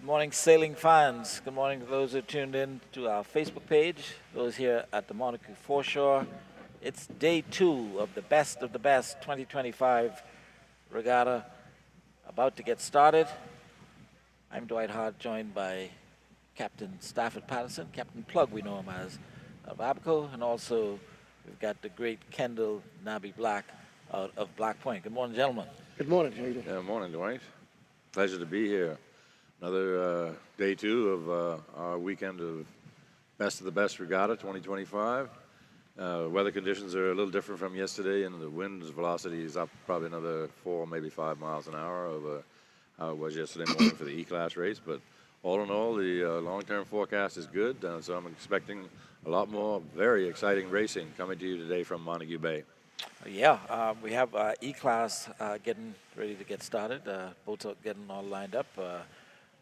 morning, sailing fans. Good morning to those who tuned in to our Facebook page, those here at the Montague Foreshore. It's day 2 of the best 2025 Regatta about to get started. I'm Dwight Hart, joined by Captain Stafford Patterson, Captain Plug, we know him as, of Abaco, and also we've got the great Kendall Nabi Black out of Black Point. Good morning, gentlemen. Good morning, how you doing? Yeah, morning, Dwight. Pleasure to be here. Another day 2 of our weekend of Best of the Best Regatta 2025. Weather conditions are a little different from yesterday, and the wind's velocity is up probably another 4, maybe 5 miles an hour over how it was yesterday morning for the E-Class race. But all in all, the long-term forecast is good, so I'm expecting a lot more very exciting racing coming to you today from Montague Bay. Yeah, we have E-Class getting ready to get started. Boats are getting all lined up.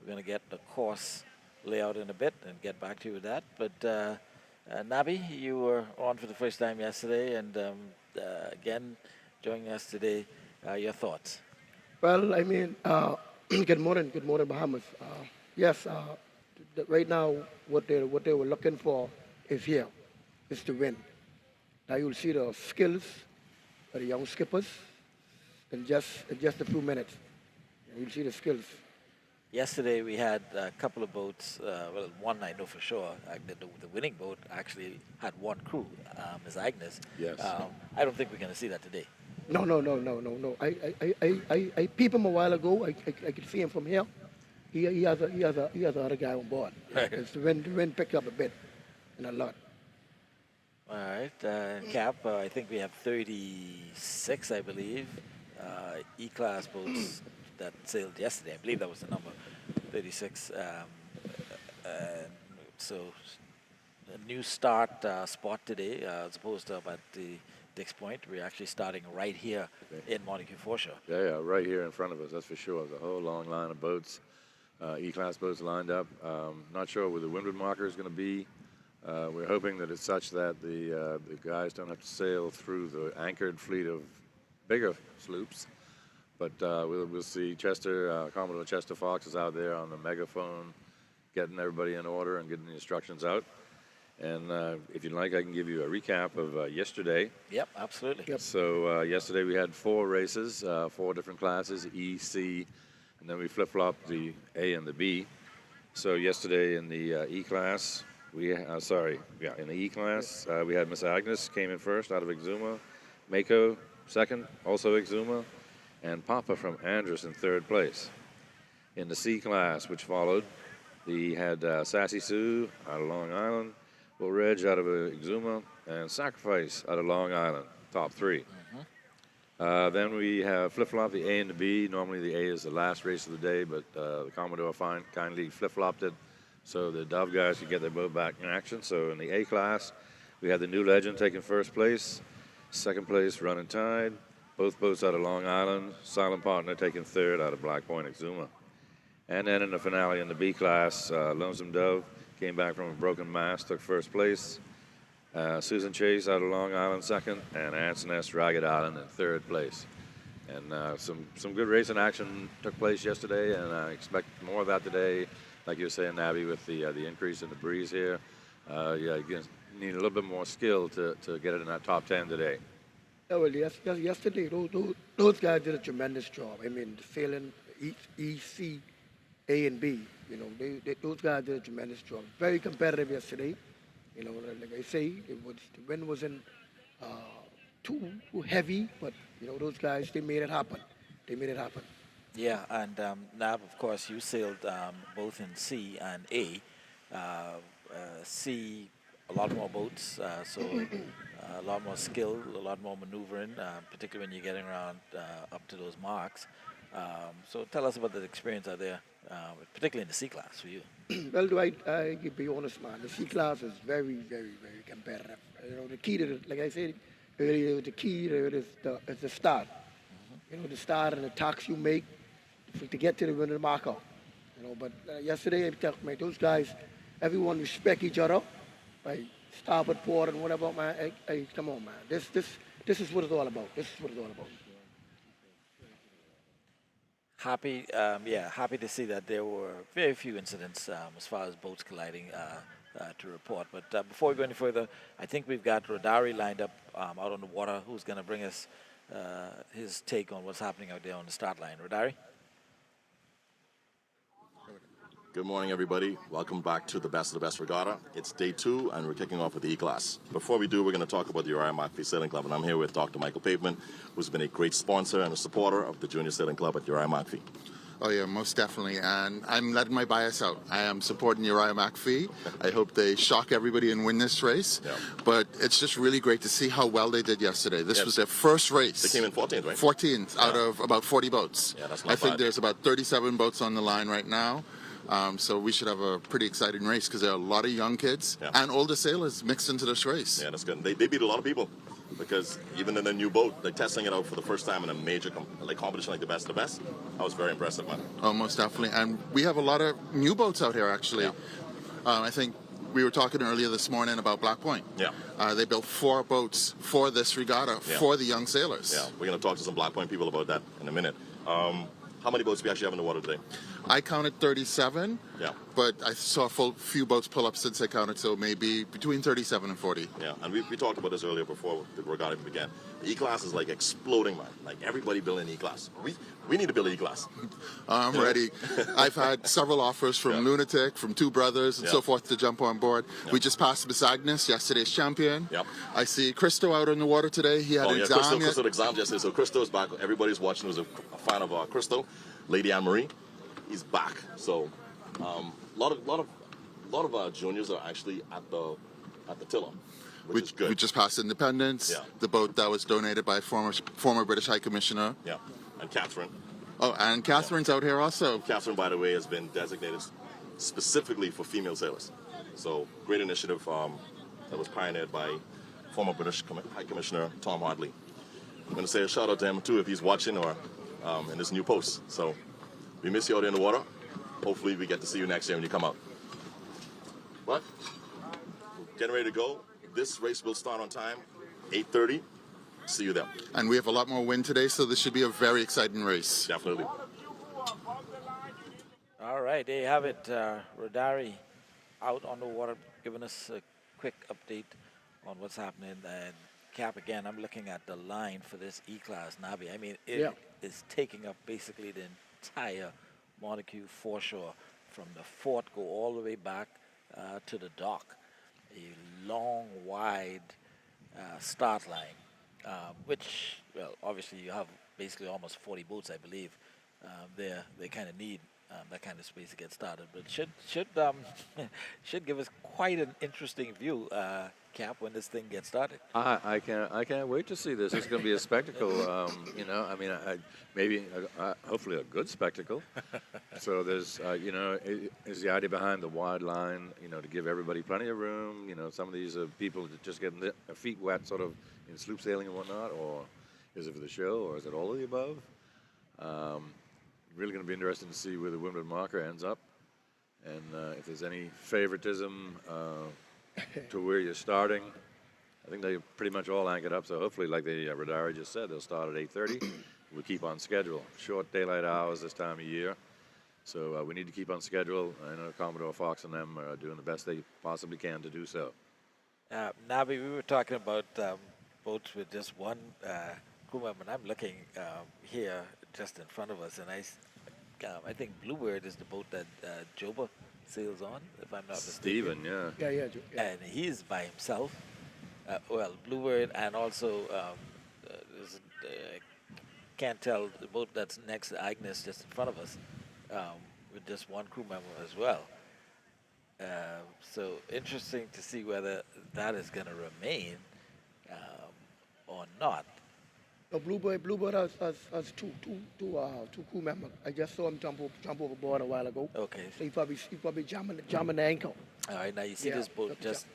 We're going to get the course layout in a bit and get back to you with that. But Nabi, you were on for the first time yesterday, and again, joining us today. Your thoughts? Well, I mean, good morning, Bahamas. Yes, right now what they were looking for is here, is to win. Now you'll see the skills of the young skippers in just a few minutes. You'll see the skills. Yesterday we had a couple of boats. Well, one I know for sure. The winning boat actually had one crew, Ms. Agnes. Yes. I don't think we're going to see that today. No. I peeped him a while ago. I could see him from here. He has another guy on board. Right. It's the wind picked up a bit, and a lot. All right, Cap, I think we have 36, I believe, E-Class boats that sailed yesterday. I believe that was the number, 36. So a new start spot today, as opposed to up at the Dix Point. We're actually starting right here in Montague Foreshore. Yeah, right here in front of us, that's for sure. There's a whole long line of boats, E-Class boats lined up. Not sure where the windward marker is going to be. We're hoping that it's such that the guys don't have to sail through the anchored fleet of bigger sloops. But we'll see. Commodore Chester Fox is out there on the megaphone, getting everybody in order and getting the instructions out. And if you'd like, I can give you a recap of yesterday. Yep, absolutely. Yep. So yesterday we had 4 races, 4 different classes, E, C, and then we flip-flopped the A and the B. So yesterday in the E-Class, in the E-Class, we had Miss Agnes came in first out of Exuma, Mako second, also Exuma, and Papa from Andrus in 3rd place. In the C-Class, which followed, we had Sassy Sue out of Long Island, Will Reg out of Exuma, and Sacrifice out of Long Island, top 3. Then we have flip-flop the A and the B. Normally the A is the last race of the day, but the Commodore kindly flip-flopped it so the Dove guys could get their boat back in action. So in the A class, we had the New Legend taking 1st place, 2nd place Running Tide, both boats out of Long Island, Silent Partner taking 3rd out of Black Point Exuma. And then in the finale in the B class, Lonesome Dove came back from a broken mast, took 1st place. Susan Chase out of Long Island 2nd, and Ants Nest Ragged Island in 3rd place. And some good racing action took place yesterday, and I expect more of that today. Like you were saying, Nabi, with the increase in the breeze here, you need a little bit more skill to get it in that top 10 today. Yeah, well, yesterday those guys did a tremendous job. I mean, sailing E, C, A, and B. You know, those guys did a tremendous job. Very competitive yesterday. You know, like I say, the wind wasn't too heavy, but you know, those guys, they made it happen. Yeah, and Nab, of course, you sailed both in C and A. C, a lot more boats, so a lot more skill, a lot more maneuvering, particularly when you're getting around up to those marks. So tell us about the experience out there, particularly in the C class for you. Well, Dwight, I can be honest, man. The C class is very, very, very competitive. You know, the key to it, like I said earlier, the key to it is the start. You know, the start and the tax you make to get to the winning marker. You know, but yesterday, those guys, everyone respect each other. Like starboard port and whatever, man. Hey, come on, man. This is what it's all about. happy to see that there were very few incidents as far as boats colliding to report. But before we go any further, I think we've got Rodari lined up out on the water, who's going to bring us his take on what's happening out there on the start line. Rodari? Good morning, everybody. Welcome back to the Best of the Best Regatta. It's day 2, and we're kicking off with the E-Class. Before we do, we're going to talk about the Uriah McPhee Sailing Club, and I'm here with Dr. Michael Pavement, who's been a great sponsor and a supporter of the Junior Sailing Club at Uriah McPhee. Oh, yeah, most definitely. And I'm letting my bias out. I am supporting Uriah McPhee. I hope they shock everybody and win this race. Yeah. But it's just really great to see how well they did yesterday. This was their first race. They came in 14th, right? 14th out of about 40 boats. Yeah, that's not I think bad. there's about 37 boats on the line right now. So we should have a pretty exciting race because there are a lot of young kids and older sailors mixed into this race. Yeah, that's good. They beat a lot of people because even in a new boat, they're testing it out for the first time in a major competition like the Best of the Best. That was very impressive, man. Oh, most definitely. And we have a lot of new boats out here, actually. Yeah. I think we were talking earlier this morning about Black Point. Yeah. They built 4 boats for this regatta for the young sailors. Yeah, we're going to talk to some Black Point people about that in a minute. How many boats do we actually have in the water today? I counted 37, Yeah. but I saw a few boats pull up since I counted, so maybe between 37 and 40. Yeah, and we talked about this earlier before the regatta began. The E-Class is like exploding, man. Like everybody building E-Class. We need to build an E-Class. I'm ready. I've had several offers from Lunatic, from Two Brothers, and so forth to jump on board. We just passed Besagnes, yesterday's champion. Yep. I see Christo out on the water today. He had an exam Christo had exam yesterday. So Christo's back. Everybody's watching who's a fan of Christo. Lady Anne-Marie, he's back. So a lot of juniors are actually at the tiller, which is good. We just passed Independence, the boat that was donated by former British High Commissioner. Yeah, and Catherine. Oh, and Catherine's out here also. Catherine, by the way, has been designated specifically for female sailors. So great initiative that was pioneered by former British High Commissioner Tom Hartley. I'm going to say a shout out to him too if he's watching or in this new post. So we miss you out in the water. Hopefully we get to see you next year when you come out. But getting ready to go. This race will start on time, 8:30. See you there. And we have a lot more wind today, so this should be a very exciting race. Definitely. All right, there you have it. Rodari out on the water, giving us a quick update on what's happening. And Cap, again, I'm looking at the line for this E-Class Navi. I mean, it is taking up basically the entire Montague foreshore from the fort, go all the way back to the dock. A long, wide start line, which, well, obviously you have basically almost 40 boats, I believe. They kind of need that kind of space to get started, but should give us quite an interesting view, Cap, when this thing gets started. I can't wait to see this. It's going to be a spectacle. Hopefully a good spectacle. So there's, is the idea behind the wide line, to give everybody plenty of room. Some of these people that just getting their feet wet, sort of in sloop sailing and whatnot, or is it for the show, or is it all of the above? Really going to be interesting to see where the Wimbledon marker ends up, and if there's any favoritism to where you're starting. I think they pretty much all anchored up, so hopefully, like the Rodari just said, they'll start at 8:30. We'll keep on schedule. Short daylight hours this time of year, so we need to keep on schedule. I know Commodore Fox and them are doing the best they possibly can to do so. Nabi, we were talking about boats with just one crew member, and I'm looking here just in front of us, and I think Bluebird is the boat that Joba sails on, if I'm not mistaken. Steven, yeah. Yeah. And he's by himself. Bluebird, and also can't tell the boat that's next to Agnes, just in front of us, with just one crew member as well. So interesting to see whether that is going to remain or not. No, Bluebird has two crew members. I just saw him jump overboard a while ago. Okay. So he probably jamming the ankle. All right, now you see this boat just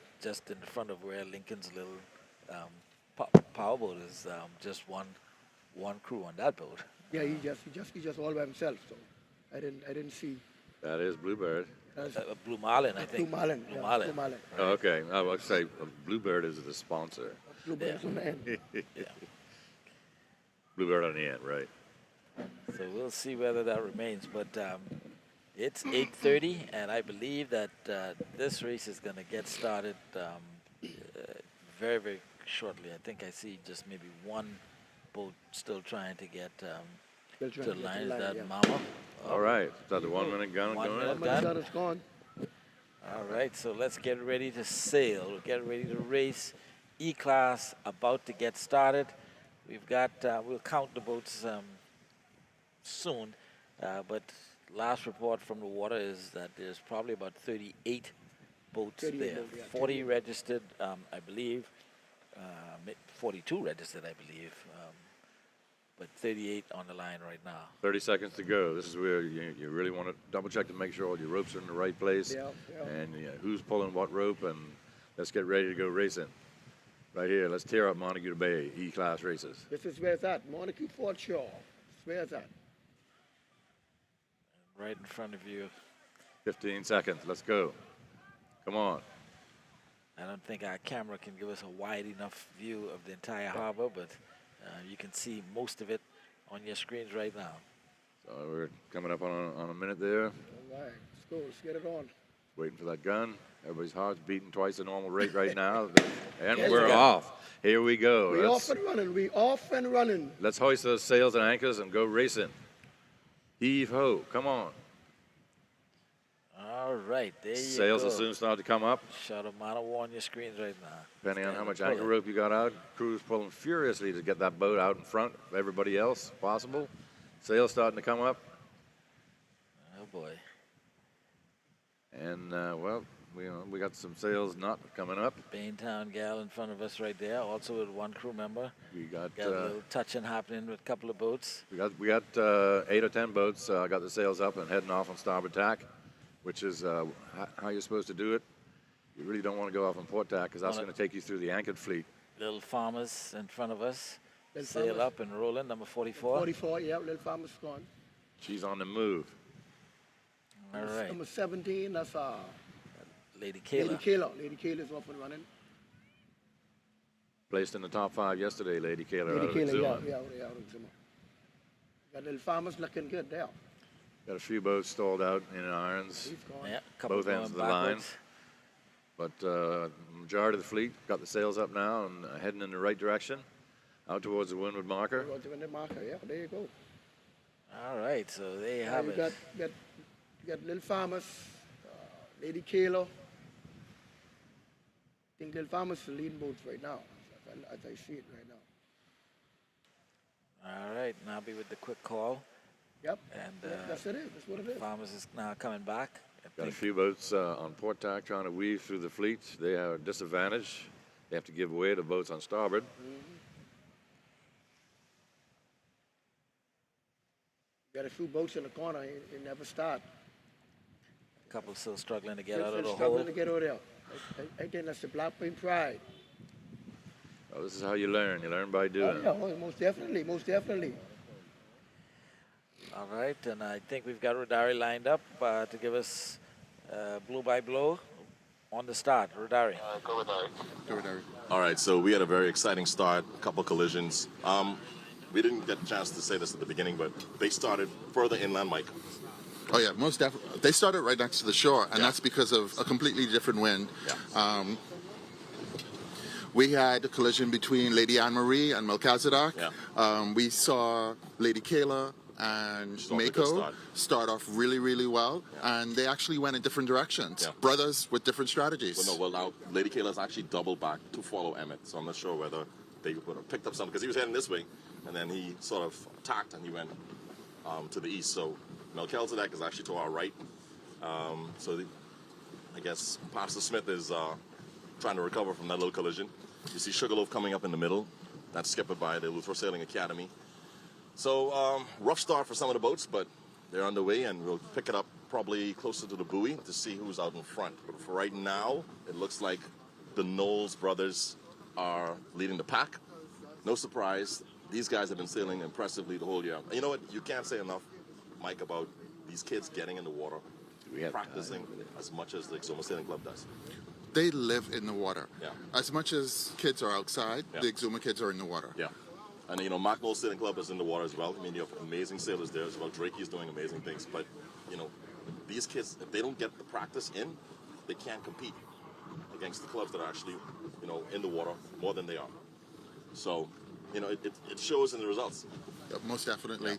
in front of where Lincoln's little powerboat is. Just one crew on that boat. Yeah, he just all by himself. So I didn't see. That is Bluebird. Blue Marlin, I think. Blue Marlin. Blue Marlin. Marlin. Oh, okay, I would say Bluebird is the sponsor. Bluebird's on the end. Yeah. Bluebird on the end, right? So we'll see whether that remains. But it's 8:30, and I believe that this race is going to get started very, very shortly. I think I see just maybe one boat still trying to get to the line. Is that yeah. Mama? All right. Is that the 1 minute gun 1 going? minute. My son is gone. All right, so let's get ready to sail. We'll get ready to race. E-class about to get started. We've got, we'll count the boats soon, but last report from the water is that there's probably about 38 boats 38 there. boats, yeah, 40 registered, I believe. 42 registered, I believe. But 38 on the line right now. 30 seconds to go. This is where you really want to double check to make sure all your ropes are in the right place. Yeah, yeah. And who's pulling what rope, and let's get ready to go racing. Right here, let's tear up Montague Bay E-class races. This is where it's at. Montague Foreshore. This is where it's at. Right in front of you. 15 seconds. Let's go. Come on. I don't think our camera can give us a wide enough view of the entire harbor, but you can see most of it on your screens right now. So we're coming up on a minute there. All right, let's go. Let's get it on. Waiting for that gun. Everybody's heart's beating twice the normal rate right now. And Yes, we're we got- off. Here we go. We off and running. We off and running. Let's hoist those sails and anchors and go racing. Heave ho. Come on. All right, there you Sails go. will soon start to come up. Shot of Montague on your screens right now. Depending on how much Pull anchor it. rope you got out, crew's pulling furiously to get that boat out in front of everybody else possible. Sails starting to come up. Oh boy. And, well, we got some sails not coming up. Baintown gal in front of us right there, also with one crew member. We got Got a little touching happening with a couple of boats. we got 8 or 10 boats. Got the sails up and heading off on starboard tack, which is how you're supposed to do it. You really don't want to go off on port tack because that's Wanna- going to take you through the anchored fleet. Little farmers in front of us. Little Sail Farmers. up and roll in, number 44. 44, yeah, Little Farmer's gone. She's on the move. All right, Number 17, that's Lady Lady Kayla. Kayla. Lady Kayla's off and running. Placed in the top 5 yesterday, Lady Kayla. Lady out of Kayla, Exuma. yeah, out of Exuma. Got Little Farmer's looking good there. Got a few boats stalled out in irons, He's gone. Yeah, couple both ends going of the line. backwards. but majority of the fleet got the sails up now and heading in the right direction, out towards the windward marker. Go to the marker, yeah, there you go. All right, so there you Now have you it. got Little Farmers, Lady Kayla. I think Little Farmers is the leading boats right now, as I see it right now. All right, now be with the quick call. Yep, And that's it. That's what it is. Farmers is now coming back. I Got a think few boats on port tack trying to weave through the fleet. They are at a disadvantage. They have to give way to boats on starboard. Got a few boats in the corner. It never start. a couple still struggling to get They're out of the struggling hole. to get over there. I think that's the Blackburn pride. Well, this is how you learn. You learn by Oh, doing. yeah, oh, most definitely, most definitely. All right, and I think we've got Rodari lined up to give us blow by blow on the start. Rodari. Go with Eric. All right, so we had a very exciting start, a couple collisions. We didn't get a chance to say this at the beginning, but they started further inland, Mike. Oh yeah, most definitely. They started right next to the shore, and Yeah. that's because of a completely different wind. Yeah. We had a collision between Lady Anne Marie and Melchizedek. Yeah. We saw Lady Kayla and She's off to a good Mako start off really, really well, and they actually went in different directions. Yeah. Brothers with different strategies. Well, now Lady Kayla's actually doubled back to follow Emmett, so I'm not sure whether they would have picked up something because he was heading this way, and then he sort of attacked and he went to the east. So Melchizedek is actually to our right. I guess Pastor Smith is trying to recover from that little collision. You see Sugarloaf coming up in the middle. That's skippered by the Luther Sailing Academy. So rough start for some of the boats, but they're underway, and we'll pick it up probably closer to the buoy to see who's out in front. But for right now, it looks like the Knowles brothers are leading the pack. No surprise, these guys have been sailing impressively the whole year. And you know what? You can't say enough, Mike, about these kids getting in the water, We have practicing as much as the Exuma Sailing Club does. They live in the water. Yeah. As much as kids are outside, Yeah. the Exuma kids are in the water. Yeah. And Mark Knoll Sailing Club is in the water as well. I mean, you have amazing sailors there as well. Drakey's doing amazing things. But, these kids, if they don't get the practice in, they can't compete against the clubs that are actually, in the water more than they are. So, it shows in the results. Yeah, most definitely.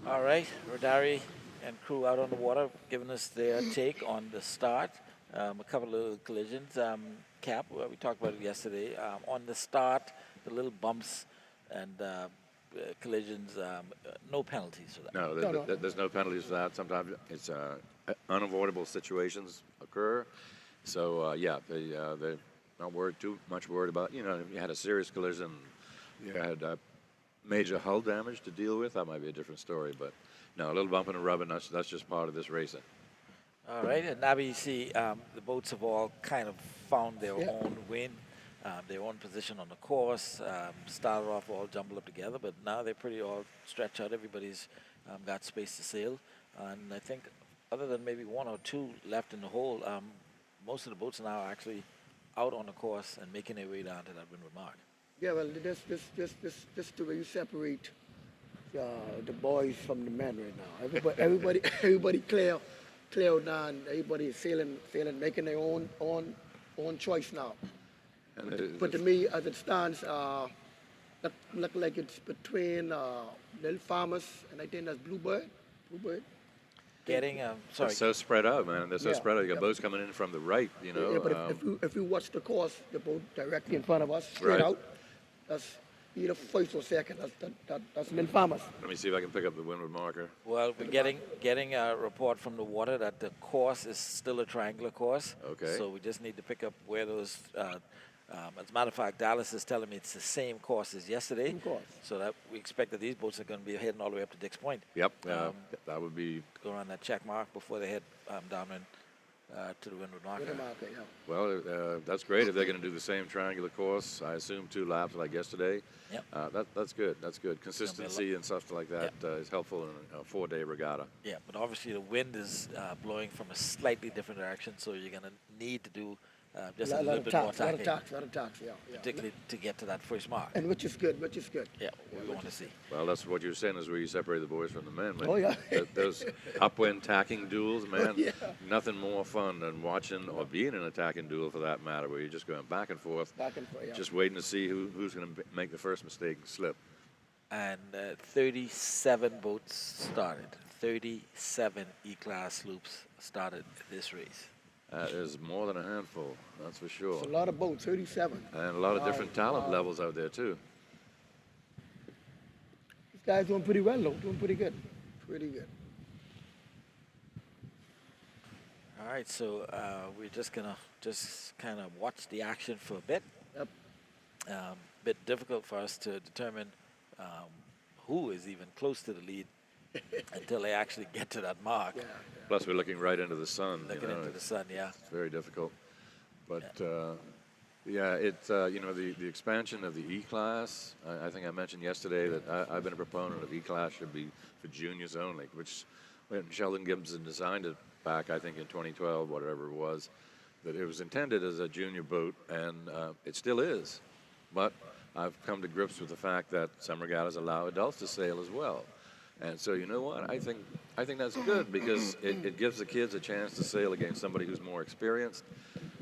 All right, Rodari and crew out on the water, giving us their take on the start. A couple of collisions. Cap, we talked about it yesterday. On the start, the little bumps and collisions, no penalties for that. No, there's no penalties for that. Sometimes it's unavoidable situations occur. So, they're not too much worried about, if you had a serious collision, you had major hull damage to deal with, that might be a different story. But no, a little bumping and rubbing, that's just part of this racing. All right, and now you see the boats have all kind of found their own wind, their own position on the course. Started off all jumbled up together, but now they're pretty all stretched out. Everybody's got space to sail. And I think other than maybe one or two left in the hole, most of the boats now are actually out on the course and making their way down to that windward mark. Yeah, well, this the way you separate the boys from the men right now. Everybody clear down. Everybody is sailing, making their own choice now. But to me, as it stands, look like it's between Little Farmers and I think that's Bluebird. Getting, They're so spread out, man. They're so spread out. You got boats coming in from the right, Yeah, but if you watch the course, the boat directly in front of us, straight Right. out, that's either first or second. That's Little Farmers. Let me see if I can pick up the windward marker. well, we're getting a report from the water that the course is still a triangular course. Okay. So we just need to pick up where those. As a matter of fact, Dallas is telling me it's the same course as yesterday. Same course. So that we expect that these boats are going to be heading all the way up to Dick's Point. Yep, that would be, Go around that check mark before they head down to the windward marker. With the marker, yeah. well, that's great if they're going to do the same triangular course. I assume 2 laps like yesterday. Yep. That's good. That's good. Consistency and stuff like that is helpful in a 4-day regatta. Yeah, but obviously the wind is blowing from a slightly different direction, so you're going to need to do just a little bit more tacking, lot of tacks, yeah. particularly to get to that first mark. And which is good. Yeah, we want to see. Well, that's what you're saying is where you separate the boys from the men. Oh, yeah. Those upwind tacking duels, man, Yeah. nothing more fun than watching or being in a tacking duel for that matter, where you're just going back and forth, Yeah. just waiting to see who's going to make the first mistake and slip. And 37 boats started. 37 E-class sloops started this race. That is more than a handful, that's for sure. It's a lot of boats, 37. And a lot of different talent levels out there, too. These guys doing pretty well, though. Doing pretty good. Pretty good. All right, so we're just gonna kind of watch the action for a bit. Yep. Bit difficult for us to determine who is even close to the lead until they actually get to that mark. Yeah. Plus, we're looking right into the sun. Looking into the sun, yeah. It's very difficult. But, it's, the expansion of the E-Class, I think I mentioned yesterday that I've been a proponent of E-Class should be for juniors only, which when Sheldon Gibson designed it back, I think, in 2012, whatever it was, that it was intended as a junior boat, and it still is. But I've come to grips with the fact that some regattas allow adults to sail as well. And so, you know what? I think that's good because it gives the kids a chance to sail against somebody who's more experienced.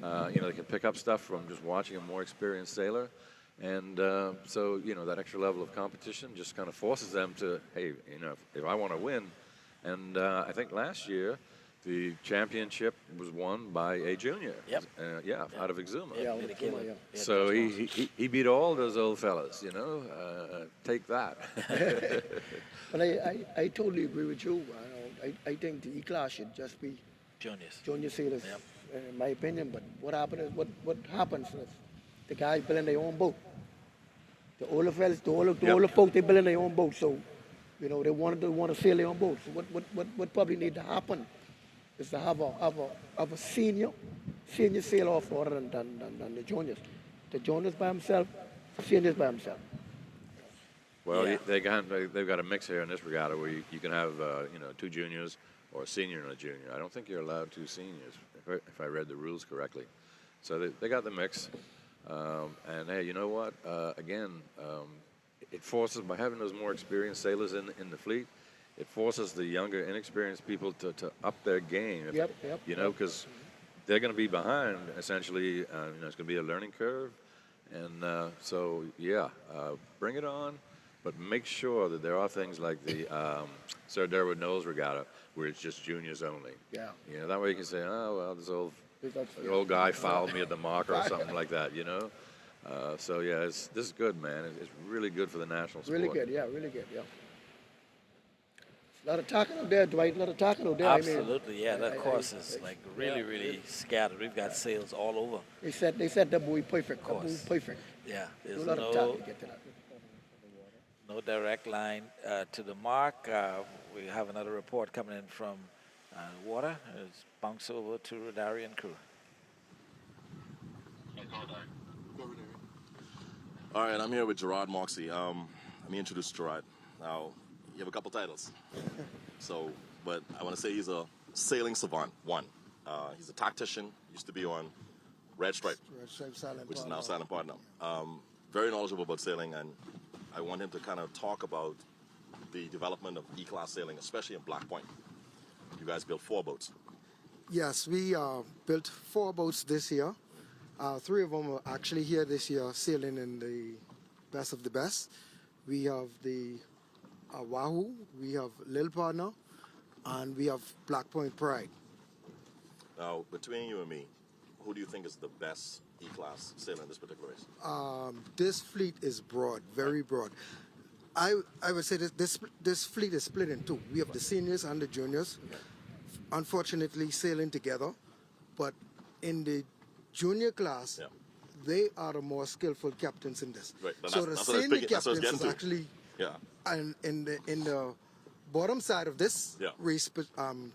They can pick up stuff from just watching a more experienced sailor. And so, that extra level of competition just kind of forces them to, hey, if I want to win. And I think last year, the championship was won by a junior. Yep. Out of Exuma. Yeah, Made a killing. yeah. Yeah, So that was he beat all those old fellas, take that. But I totally agree with you. I think the E-Class should just be juniors. junior sailors, Yep. in my opinion. But what happens is the guys building their own boat. The older fellas, the older folk, they building their own boat. So, they want to sail their own boat. So what probably need to happen is to have a senior sail off rather than the juniors. The juniors by himself, the seniors by himself. Well, Yeah. they've got a mix here in this regatta where you can have 2 juniors or a senior and a junior. I don't think you're allowed 2 seniors if I read the rules correctly. So they got the mix. And hey, you know what? It forces, by having those more experienced sailors in the fleet, it forces the younger, inexperienced people to up their game. Yep. You know, because they're going to be behind essentially. It's going to be a learning curve, and bring it on, but make sure that there are things like the Sir Derwood Knowles Regatta, where it's just juniors only. Yeah. You know, that way you can say, oh well, this That's- old guy fouled me at the marker or something like that. You know. This is good, man. It's really good for the national sport. Really good, yeah. A lot of talking out there, Dwight. A lot of talking out there. Absolutely, yeah. That course is like really scattered. We've got sails all over. They set that buoy perfect. Of course. That buoy perfect. Yeah, Do there's a lot of talking to get to that. no direct line to the mark. We have another report coming in from water. It's bounced over to Rodari and crew. All right, I'm here with Gerard Moxie. Let me introduce Gerard. Now, you have a couple titles. But I want to say he's a sailing savant, one. He's a tactician, used to be on Red Stripe, which is now Silent Partner. Very knowledgeable about sailing, and I want him to kind of talk about the development of E-class sailing, especially in Black Point. You guys built 4 boats. Yes, we built 4 boats this year. 3 of them are actually here this year sailing in the best of the best. We have the Wahoo, we have Lil Partner, and we have Black Point Pride. Now, between you and me, who do you think is the best E-class sailor in this particular race? This fleet is broad, very broad. I would say that this fleet is split in 2. We have the seniors and the juniors, unfortunately sailing together, but in the junior class, they are the more skillful captains in this. Right. So the senior captains is actually in the bottom side of this race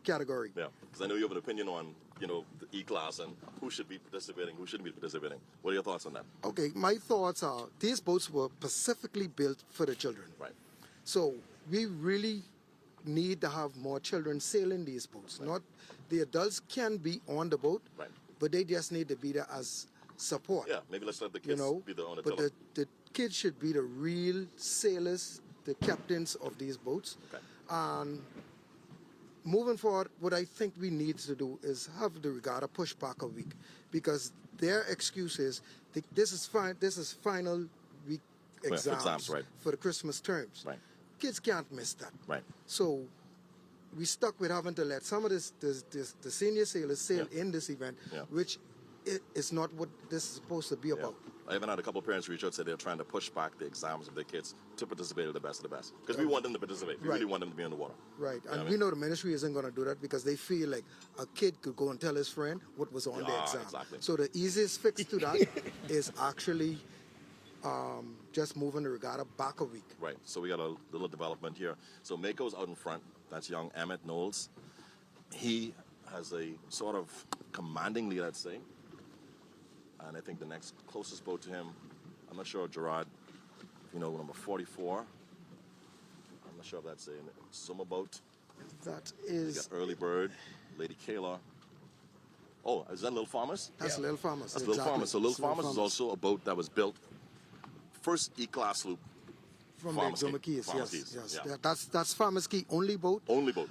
category. Yeah, because I know you have an opinion on, the E-class and who should be participating, who shouldn't be participating. What are your thoughts on that? Okay, my thoughts are these boats were specifically built for the children. Right. So we really need to have more children sailing these boats. Not the adults can be on the boat, but they just need to be there as support. Yeah, maybe let's let the kids be the owner. But the kids should be the real sailors, the captains of these boats. Okay. And moving forward, what I think we need to do is have the regatta push back a week, because their excuse is this is final week exams for the Christmas terms. Right. Kids can't miss that. Right. So we stuck with having to let some of the senior sailors sail in this event, which is not what this is supposed to be about. I even had a couple of parents reach out and say they're trying to push back the exams of their kids to participate at the best of the best. Because we want them to participate. We really want them to be on the water. Right. And we know the ministry isn't going to do that because they feel like a kid could go and tell his friend what was on the exam. Exactly. So the easiest fix to that is actually just moving the regatta back a week. Right. So we got a little development here. So Mako's out in front. That's young Emmett Knowles. He has a sort of commanding lead, I'd say. And I think the next closest boat to him, I'm not sure, Gerard, number 44. I'm not sure if that's a summer boat. That You is... got Early Bird, Lady Kayla. Oh, is that Little Farmers? That's Little Farmers. That's Little Farmers. So Little Farmers is also a boat that was built, first E-class sloop. From the Exuma Keys, yes. Yeah. That's Farmers Key only boat. Only boat.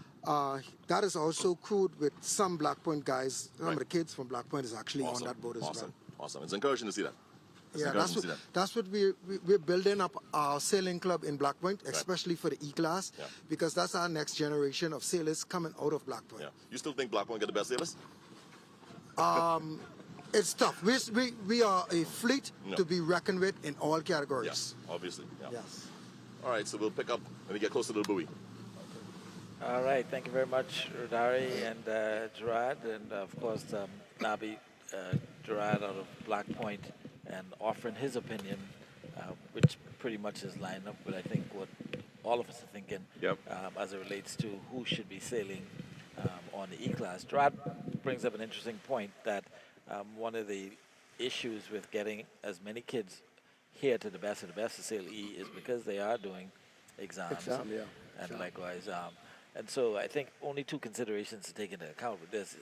That is also crewed with some Black Point guys. Some of the kids from Black Point is actually on that boat as well. Awesome. It's encouraging to see that. That's what we're building up our sailing club in Black Point, especially for the E-class, because that's our next generation of sailors coming out of Black Point. Yeah. You still think Black Point get the best sailors? It's tough. We are a fleet to be reckoned with in all categories. Yes, obviously. Yeah. Yes. All right, so we'll pick up when we get closer to the buoy. All right, thank you very much, Rodari and Gerard, and of course Nabi Gerard out of Black Point, and offering his opinion, which pretty much is lined up with I think what all of us are thinking as it relates to who should be sailing on the E-class. Gerard brings up an interesting point that one of the issues with getting as many kids here to the best of the best to sail E is because they are doing exams. And likewise. And so I think only 2 considerations to take into account with this,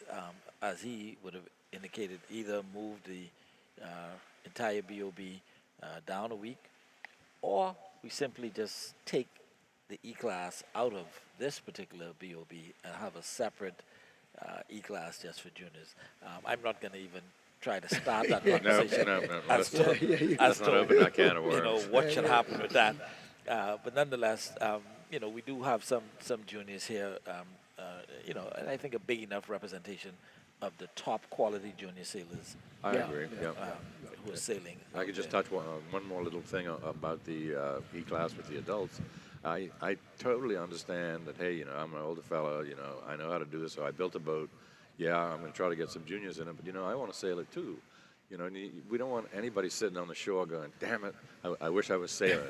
as he would have indicated, either move the entire BOB down a week, or we simply just take the E-class out of this particular BOB and have a separate E-class just for juniors. I'm not going to even try to start that No, conversation no, no. as to, Let's as not to open that can of you know worms. what should happen with that. But nonetheless, we do have some juniors here. And I think a big enough representation of the top quality junior sailors I Yeah, agree. yeah. Yeah. who are sailing. I out could just there. touch one more little thing about the E-class with the adults. I totally understand that, hey, I'm an older fella, I know how to do this, so I built a boat. Yeah, I'm going to try to get some juniors in it, but, I want to sail it too. And we don't want anybody sitting on the shore going, damn it, I wish I was sailing,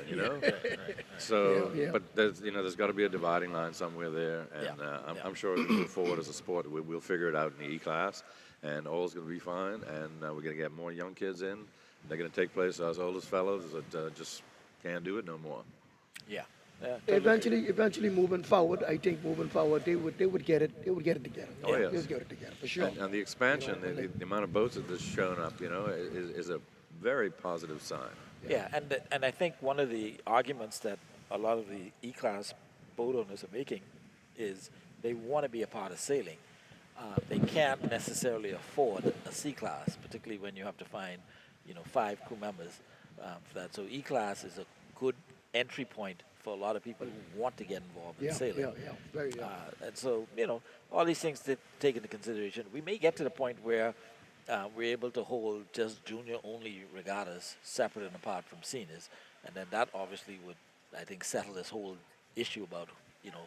So, Yeah, yeah. but there's got to be a dividing line somewhere there, and I'm sure as we move forward as a sport, we'll figure it out in the E-class, and all's going to be fine, and we're going to get more young kids in. They're going to take place of us oldest fellows that just can't do it no more. Yeah. Yeah, totally agree. Eventually, moving forward, I think moving forward, they would get it together. Oh, yes. They would get it together for sure. And the expansion, the amount of boats that has shown up, is a very positive sign. Yeah, and I think one of the arguments that a lot of the E-class boat owners are making is they want to be a part of sailing. They can't necessarily afford a C-class, particularly when you have to find, 5 crew members for that. So E-class is a good entry point for a lot of people who want to get involved in sailing. Very. And so, all these things to take into consideration. We may get to the point where we're able to hold just junior-only regattas separate and apart from seniors, and then that obviously would, I think, settle this whole issue about,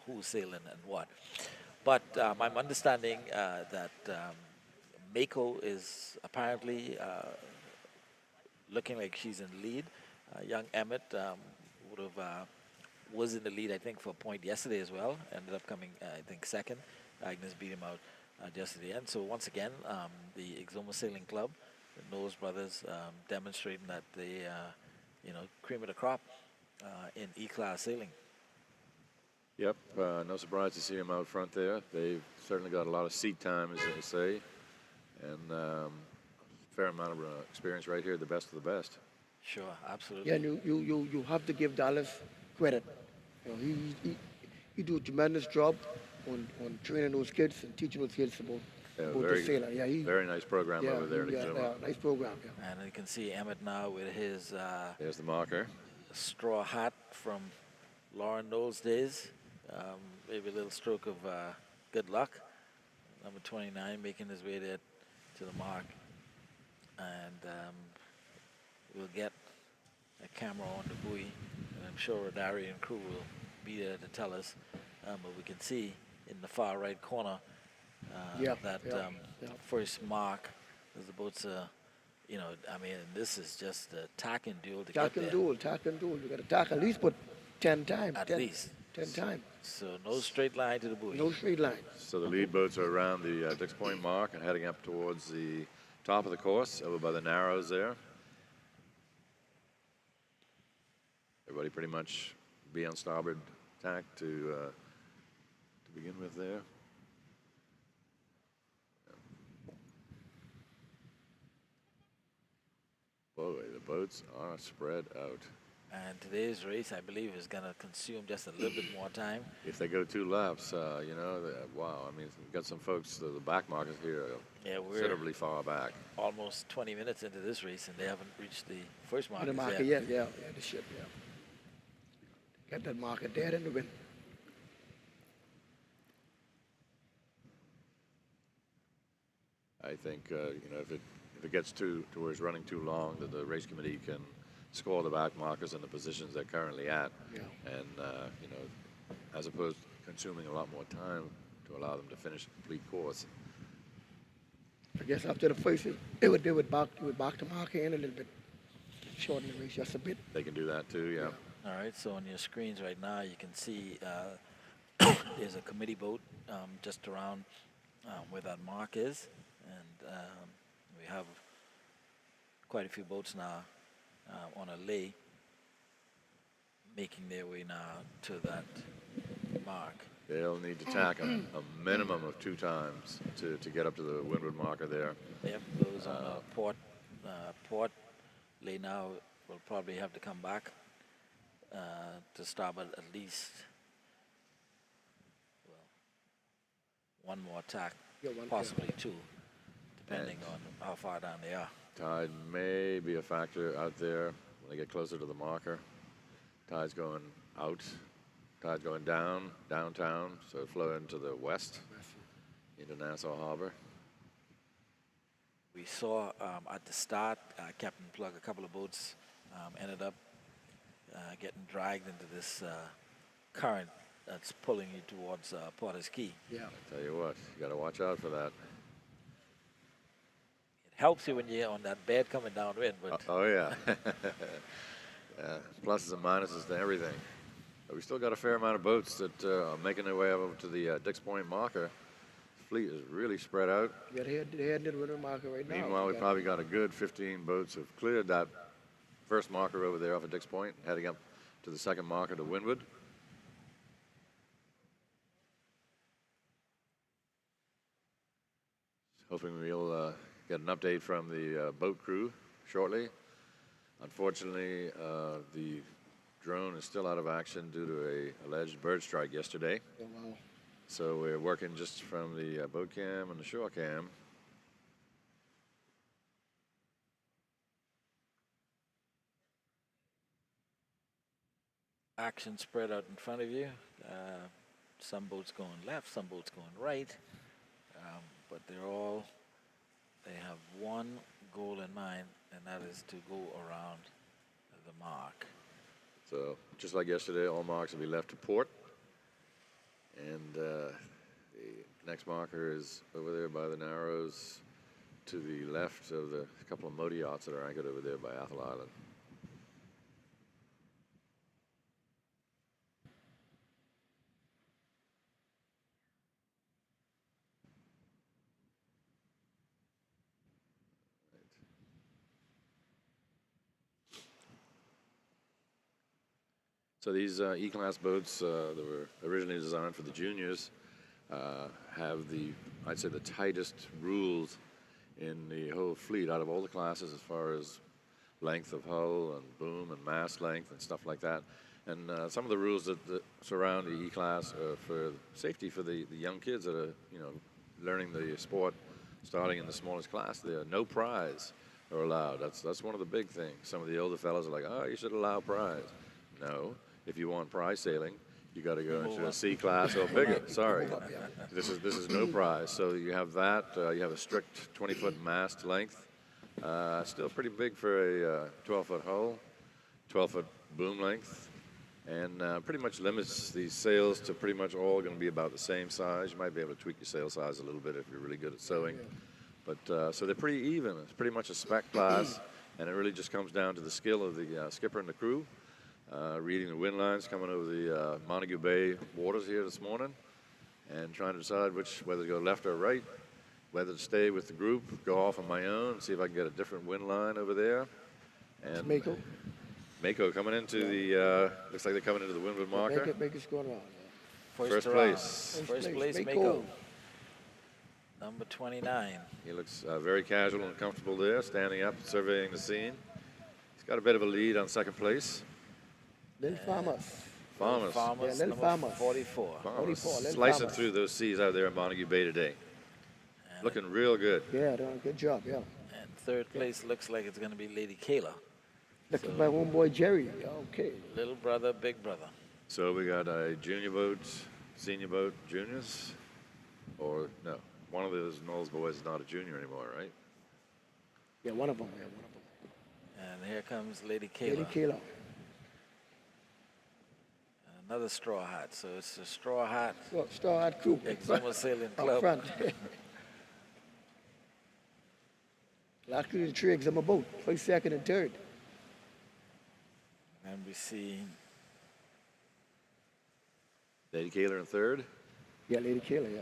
who's sailing and what. But I'm understanding that Mako is apparently looking like she's in the lead. Young Emmett was in the lead, I think, for a point yesterday as well. Ended up coming, I think, second. Agnes beat him out just at the end. So once again, the Exuma Sailing Club, the Knowles brothers, demonstrating that they, cream of the crop in E-class sailing. Yep, no surprise to see them out front there. They've certainly got a lot of seat time, as they say, and a fair amount of experience right here, the best of the best. Sure, absolutely. Yeah, and you have to give Dallas credit. He do a tremendous job on training those kids and teaching those kids about the sailing. Yeah, very nice program over there in Exuma. Nice program. Yeah. And you can see Emmett now with his There's the marker. straw hat from Lauren Knowles' days. Maybe a little stroke of good luck. Number 29 making his way there to the mark. And we'll get a camera on the buoy, and I'm sure Rodari and crew will be there to tell us. But we can see in the far right corner that first mark as the boats this is just a tack and duel to get there. Tack and duel. You got to tack at least put 10 times. At least. 10 times. So no straight line to the buoy. No straight line. So the lead boats are around the Dix Point mark and heading up towards the top of the course, over by the Narrows there. Everybody pretty much be on starboard tack to begin with there. Boy, the boats are spread out. And today's race, I believe, is going to consume just a little bit more time. If they go 2 laps, wow. I mean, we've got some folks, the back markers here, We're considerably far back. almost 20 minutes into this race, and they haven't reached the first marker The marker yet. yet. Yeah, the ship, yeah. Got that marker dead in the wind. I think, if it gets to where it's running too long, that the race committee can score the back markers in the positions they're currently at. Yeah. And, as opposed to consuming a lot more time to allow them to finish a complete course. I guess after the first, they would back the marker in a little bit, shorten the race just a bit. They can do that too, yeah. All right, so on your screens right now, you can see there's a committee boat just around where that mark is. And we have quite a few boats now on a lay making their way now to that mark. They'll need to tack a minimum of 2 times to get up to the windward marker there. Yep, those on port Lay now will probably have to come back to starboard at least one more tack, possibly two, depending on how far down they are. Tide may be a factor out there when they get closer to the marker. Tide's going out, tide's going down, downtown, so flow into the west, into Nassau Harbor. We saw at the start, Captain Plug, a couple of boats ended up getting dragged into this current that's pulling you towards Porter's Key. Yeah. I tell you what, you got to watch out for that. It helps you when you're on that bed coming downwind, but Oh yeah. Yeah, pluses and minuses to everything. But we still got a fair amount of boats that are making their way over to the Dix Point marker. The fleet is really spread out. Yeah, they're heading to the winter market right now. Meanwhile, we probably got a good 15 boats have cleared that first marker over there off of Dix Point, heading up to the second marker to windward. Hoping we'll get an update from the boat crew shortly. Unfortunately, the drone is still out of action due to a alleged bird strike yesterday. Oh, wow. So we're working just from the boat cam and the shore cam. action spread out in front of you. Some boats going left, some boats going right, but they have one goal in mind, and that is to go around the mark. So just like yesterday, all marks will be left to port. And the next marker is over there by the Narrows to the left of the couple of motor yachts that are anchored over there by Athol Island. So these E-class boats that were originally designed for the juniors have I'd say the tightest rules in the whole fleet out of all the classes as far as length of hull and boom and mast length and stuff like that. And some of the rules that surround the E-class are for safety for the young kids that are, learning the sport starting in the smallest class. There are no prize are allowed. That's one of the big things. Some of the older fellows are like, oh, you should allow prize. No. If you want prize sailing, you got to go into a C class or bigger. Sorry, this is no prize. So you have that. You have a strict 20-foot mast length. Still pretty big for a 12-foot hull, 12-foot boom length, and pretty much limits these sails to pretty much all going to be about the same size. You might be able to tweak your sail size a little bit if you're really good at sewing, but so they're pretty even. It's pretty much a spec class, and it really just comes down to the skill of the skipper and the crew. Reading the wind lines coming over the Montague Bay waters here this morning and trying to decide whether to go left or right, whether to stay with the group, go off on my own, see if I can get a different wind line over there. And Mako coming into the, looks like they're coming into the windward marker. Mako's going around. First place. First place, Mako. Number 29. He looks very casual and comfortable there, standing up, surveying the scene. He's got a bit of a lead on second place. Little Farmers. Farmers. Farmers, Little number Farmers. 44. Farmers 44, Little slicing Farmers. through those seas out there in Montague Bay today. Looking real good. Yeah, doing a good job, yeah. And third place looks like it's going to be Lady Kayla. Look at my homeboy Jerry. Okay. Little brother, big brother. So we got a junior boat, senior boat, juniors, or no, one of those Knowles boys is not a junior anymore, right? Yeah, one of them. Yeah, one of them. And here comes Lady Kayla. Lady Kayla. Another straw hat. So it's a straw hat Well, Star Hat Crew. Exuma Sailing Up Club. front. Last crew the trigs on my boat. First, second, and third. And we see Lady Kaler in third. Yeah, Lady Kayla, yeah.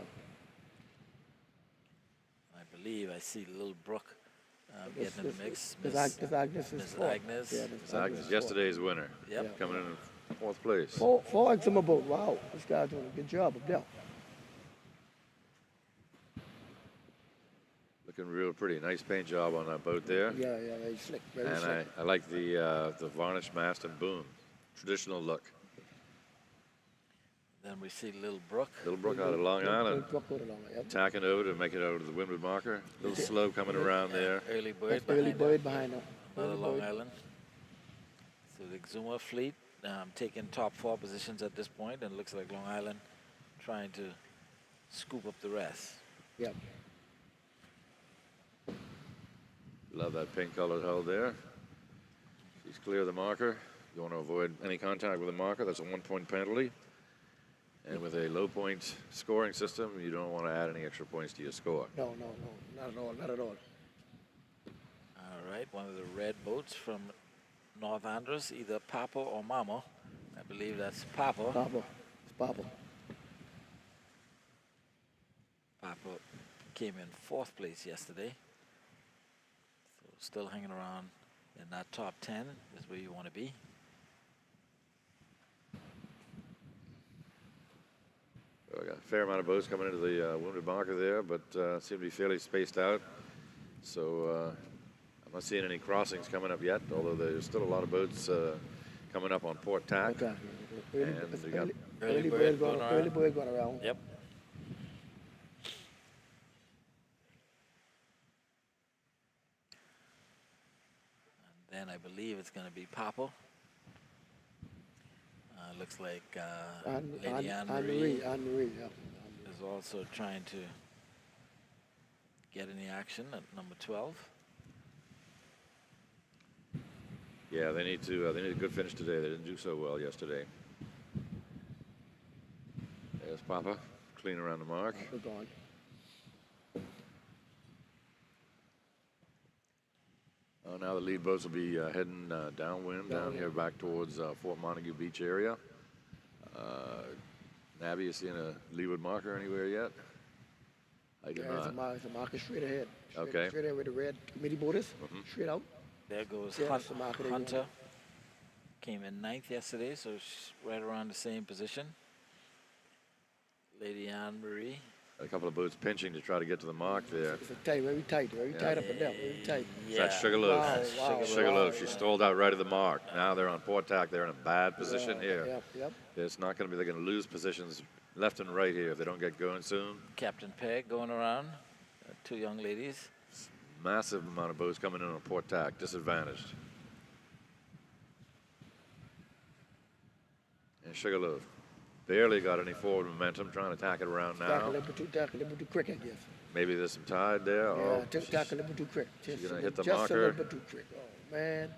I believe I see Little Brooke getting in the mix. Miss Agnes is Miss fourth. Agnes. Yeah, It's Agnes, yesterday's winner. Yep. Coming in fourth place. Four eggs on my boat. Wow, this guy's doing a good job up there. Looking real pretty. Nice paint job on that boat there. Yeah, very slick, very And slick. I like the varnished mast and boom. Traditional look. Then we see Little Brook. Little Brook out of Long Island. Yep. Tacking over to make it over to the windward marker. A little slow coming around there. Early bird That's behind early her. bird behind her. Another Early Long bird. Island. So the Exuma fleet taking top 4 positions at this point, and it looks like Long Island trying to scoop up the rest. Yep. Love that pink colored hull there. She's clear of the marker. You want to avoid any contact with the marker. That's a 1-point penalty. And with a low point scoring system, you don't want to add any extra points to your score. No, not at all, not at all. All right, one of the red boats from North Andros, either Papa or Mama. I believe that's Papa. Papa, it's Papa. Papa came in 4th place yesterday. So still hanging around in that top 10 is where you want to be. So we got a fair amount of boats coming into the windward marker there, but seem to be fairly spaced out. So I'm not seeing any crossings coming up yet, although there's still a lot of boats coming up on port tack. Okay. And we got Early bird going around. Early bird going around. Yep. And then I believe it's going to be Papa. Looks like Lady Anne-Marie Anne-Marie, yeah. is also trying to get any action at number 12. Yeah, they need a good finish today. They didn't do so well yesterday. There's Papa, clean around the mark. We're gone. Oh, now the lead boats will be heading downwind down here back towards Fort Montague Beach area. Nabby, you seeing a leeward marker anywhere yet? I do Yeah, not. it's a marker straight ahead. Okay. Straight ahead with the red committee borders. Straight out. There goes Yeah, that's the marker that you Hunter. want. Came in 9th yesterday, so she's right around the same position. Lady Anne-Marie. A couple of boats pinching to try to get to the mark there. It's a tight, very tight up and down, very tight. That's Sugarloaf. Wow, Sugarloaf. She stalled out right at the mark. Now they're on port tack. They're in a bad position here. Yep. It's not going to be. They're going to lose positions left and right here if they don't get going soon. Captain Peg going around. 2 young ladies. Massive amount of boats coming in on port tack, disadvantaged. And Sugarloaf barely got any forward momentum, trying to tack it around now. Tackle a little too quick, I guess. Maybe there's some tide there. Yeah, just tackle a little too quick. She's going to hit the just marker. a little bit too quick. Oh, man.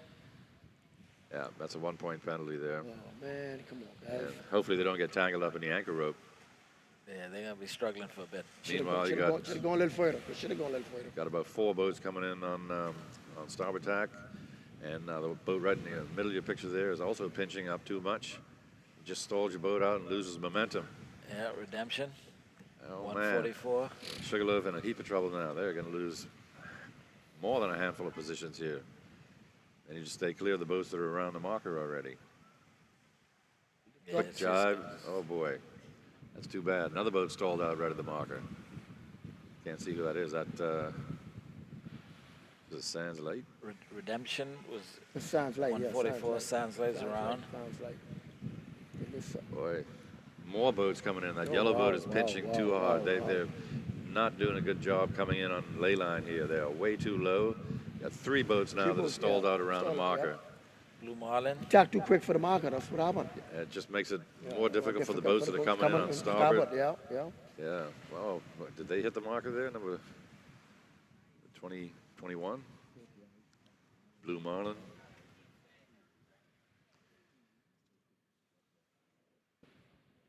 Yeah, that's a 1-point penalty there. Oh, man, come on, guys. And hopefully they don't get tangled up in the anchor rope. Yeah, they're going to be struggling for a bit. Meanwhile, you Should have gone a little further. Should have gone a little further. got about 4 boats coming in on starboard tack. And the boat right in the middle of your picture there is also pinching up too much. You just stalled your boat out and loses momentum. Yeah, Redemption. Oh, 144. man. Sugarloaf in a heap of trouble now. They're going to lose more than a handful of positions here. And you just stay clear of the boats that are around the marker already. Yeah, Quick it's jibe. Oh, boy. That's too bad. Another boat stalled out right at the marker. Can't see who that is. That is it Sands Light? Redemption was It sounds like, 144. Sands Light's around. Sounds like. Boy, more boats coming in. That Oh, yellow boat wow, is pinching wow, too wow, hard. wow. They're not doing a good job coming in on ley line here. They are way too low. Got 3 boats now that are stalled out around the marker. Blue Marlin. Tack too quick for the marker. That's what happened. It just makes it more difficult for the boats that are coming in on starboard. Yeah. Yeah. Well, did they hit the marker there? Number 20, 21? Blue Marlin.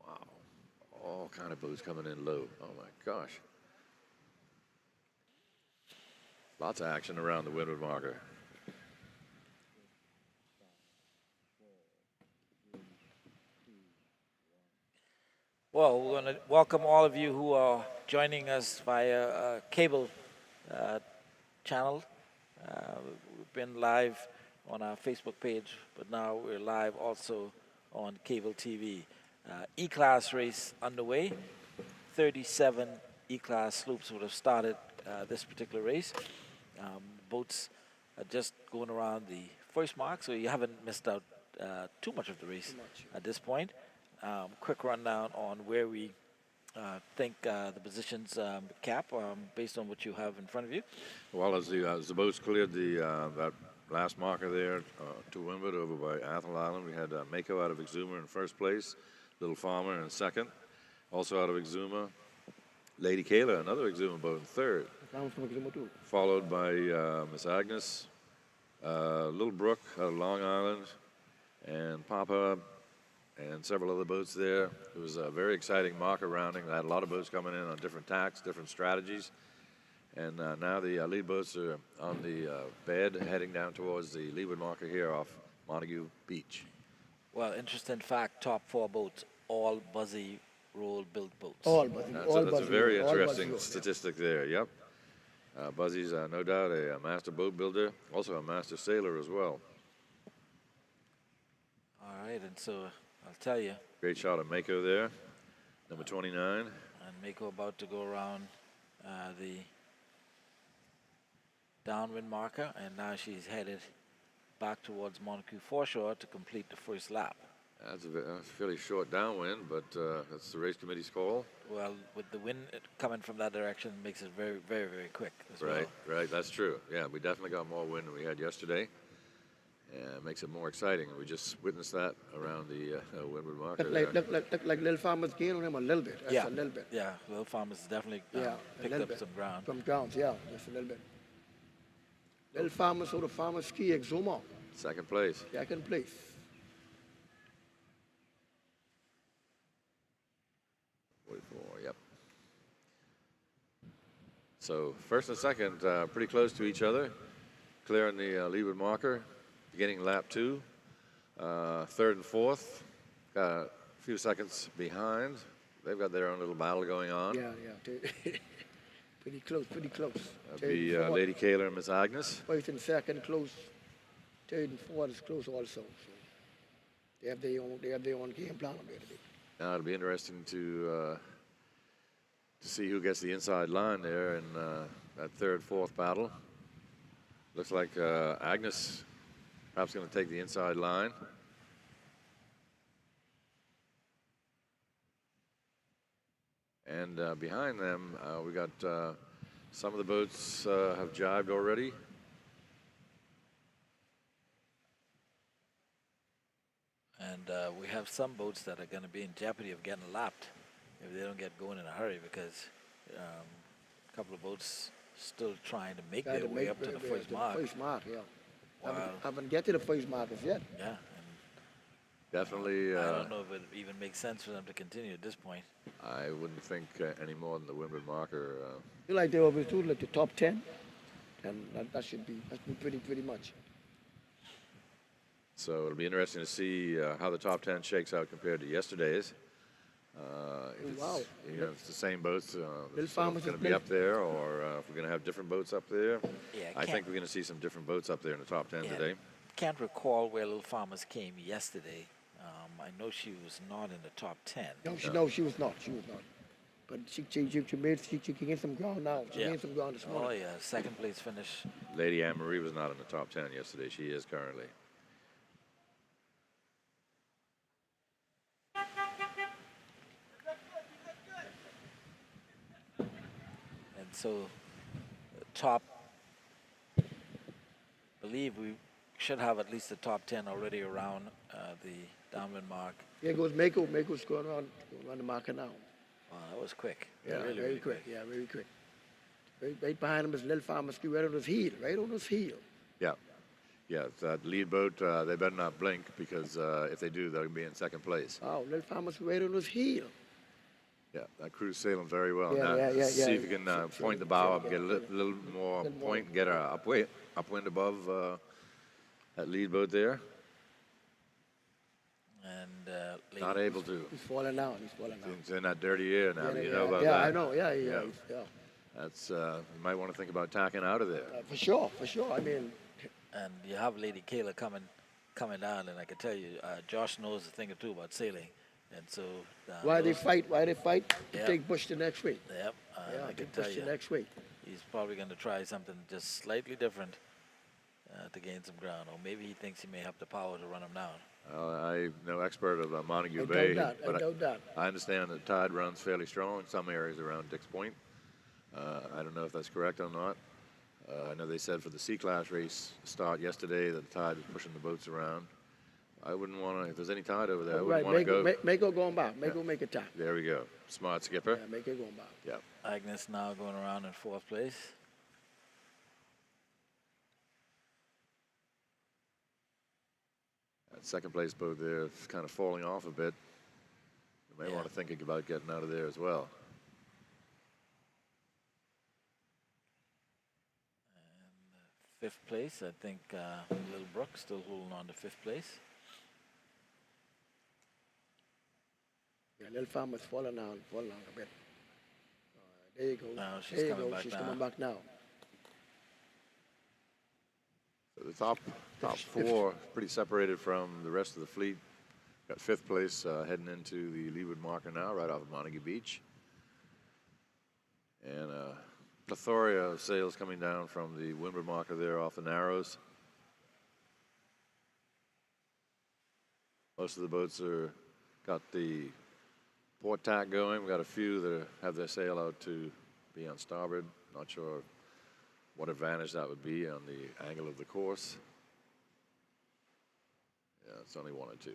Wow. All kind of boats coming in low. Oh, my gosh. Lots of action around the windward marker. Well, we're going to welcome all of you who are joining us via cable channel. We've been live on our Facebook page, but now we're live also on cable TV. E-Class race underway. 37 E-Class sloops would have started this particular race. Boats are just going around the first mark, so you haven't missed out too much of the race at this point. Quick rundown on where we think the positions cap based on what you have in front of you. Well, as the boats cleared that last marker there to windward over by Athol Island, we had Mako out of Exuma in first place, Little Farmer in second. Also out of Exuma, Lady Kayla, another Exuma boat, in third. Followed by Miss Agnes, Little Brook out of Long Island, and Papa, and several other boats there. It was a very exciting marker rounding. I had a lot of boats coming in on different tacks, different strategies. And now the lead boats are on the bed heading down towards the leeward marker here off Montague Beach. Well, interesting fact, top 4 boats, all Buzzy roll built boats. All Buzzy. That's a very interesting statistic there, yep. Buzzy's no doubt a master boat builder, also a master sailor as well. All right, and so I'll tell you. Great shot of Mako there, number 29. And Mako about to go around the downwind marker, and now she's headed back towards Montague Foreshore to complete the first lap. That's a fairly short downwind, but that's the race committee's call. Well, with the wind coming from that direction, it makes it very, very, very quick as well. Right, that's true. Yeah, we definitely got more wind than we had yesterday. And it makes it more exciting. We just witnessed that around the windward marker. Look like Little Farmer's gain on him a little bit. That's a little bit. Yeah, Little Farmer's definitely picked up some ground. Some ground, yeah, just a little bit. Little Farmer, so the Farmer's ski Exuma. Second place. Second place. Yep. So first and second, pretty close to each other. Clearing the leeward marker, beginning lap 2. Third and fourth, got a few seconds behind. They've got their own little battle going on. Yeah. Pretty close. That'd be Lady Kayla and Miss Agnes. First and second close. Third and fourth is close also. So they have their own game plan on there today. Now it'll be interesting to see who gets the inside line there in that third, fourth battle. Looks like Agnes perhaps going to take the inside line. And behind them, we got some of the boats have jibed already. And we have some boats that are going to be in jeopardy of getting lapped if they don't get going in a hurry, because a couple of boats still trying to make their way up to the first mark. First mark, yeah. Wow. Haven't get to the first markers yet. Yeah. Definitely. I don't know if it even makes sense for them to continue at this point. I wouldn't think any more than the windward marker. You like they always do, like the top 10, and that should be pretty much. So it'll be interesting to see how the top 10 shakes out compared to yesterday's. Wow. It's the same boats Little going to be up there, or if we're going to have different boats up there. Yeah, I think we're going to see some different boats up there in the top 10 today. Can't recall where Little Farmers came yesterday. I know she was not in the top 10. No, she was not. But she gained some ground now. She gained some ground this morning. Oh, yeah. Second place finish. Lady Anne Marie was not in the top 10 yesterday. She is currently. And so, top, I believe we should have at least the top 10 already around the downwind mark. Here goes Mako. Mako's going around the marker now. Wow, that was quick. Yeah, really, very really quick. Yeah, very quick. Right behind him is Little Farmer's ski, right on his heel. Yeah, that lead boat, they better not blink, because if they do, they'll be in second place. Oh, Little Farmer's ski right on his heel. Yeah, that crew's sailing very well. Yeah, now, yeah. see if you can point the bow up, get a little more point, and get a upwind above that lead boat there. And not able to. He's falling out. He's in that dirty air now. You know about that? Yeah, I know. Yeah. That's you might want to think about tacking out of there. For sure. I mean, and you have Lady Kayla coming down, and I can tell you, Josh knows a thing or two about sailing, and so why they fight? To Yep. take Bush the next week. Yep, I can take tell Bush you. the next week. he's probably going to try something just slightly different to gain some ground, or maybe he thinks he may have the power to run him down. I'm no expert of Montague I Bay, doubt that. I but doubt that. I understand that the tide runs fairly strong in some areas around Dix Point. I don't know if that's correct or not. I know they said for the C-Class race start yesterday that the tide was pushing the boats around. I wouldn't want to, if there's any tide over there, I wouldn't want to go. Mako going by. Mako make a time. There we go. Smart skipper. Yeah, Mako going by. Yeah. Agnes now going around in 4th place. That second place boat there is kind of falling off a bit. You may want to think about getting out of there as well. 5th place, I think Little Brook still holding on to 5th place. Yeah, Little Farmer's falling down a bit. There you go. Now she's there you coming go. back She's now. coming back now. So the top 4 pretty separated from the rest of the fleet. Got 5th place heading into the leeward marker now, right off of Montague Beach. And plethora of sails coming down from the windward marker there off the Narrows. Most of the boats are got the port tack going. We've got a few that have their sail out to be on starboard. Not sure what advantage that would be on the angle of the course. Yeah, it's only 1 or 2.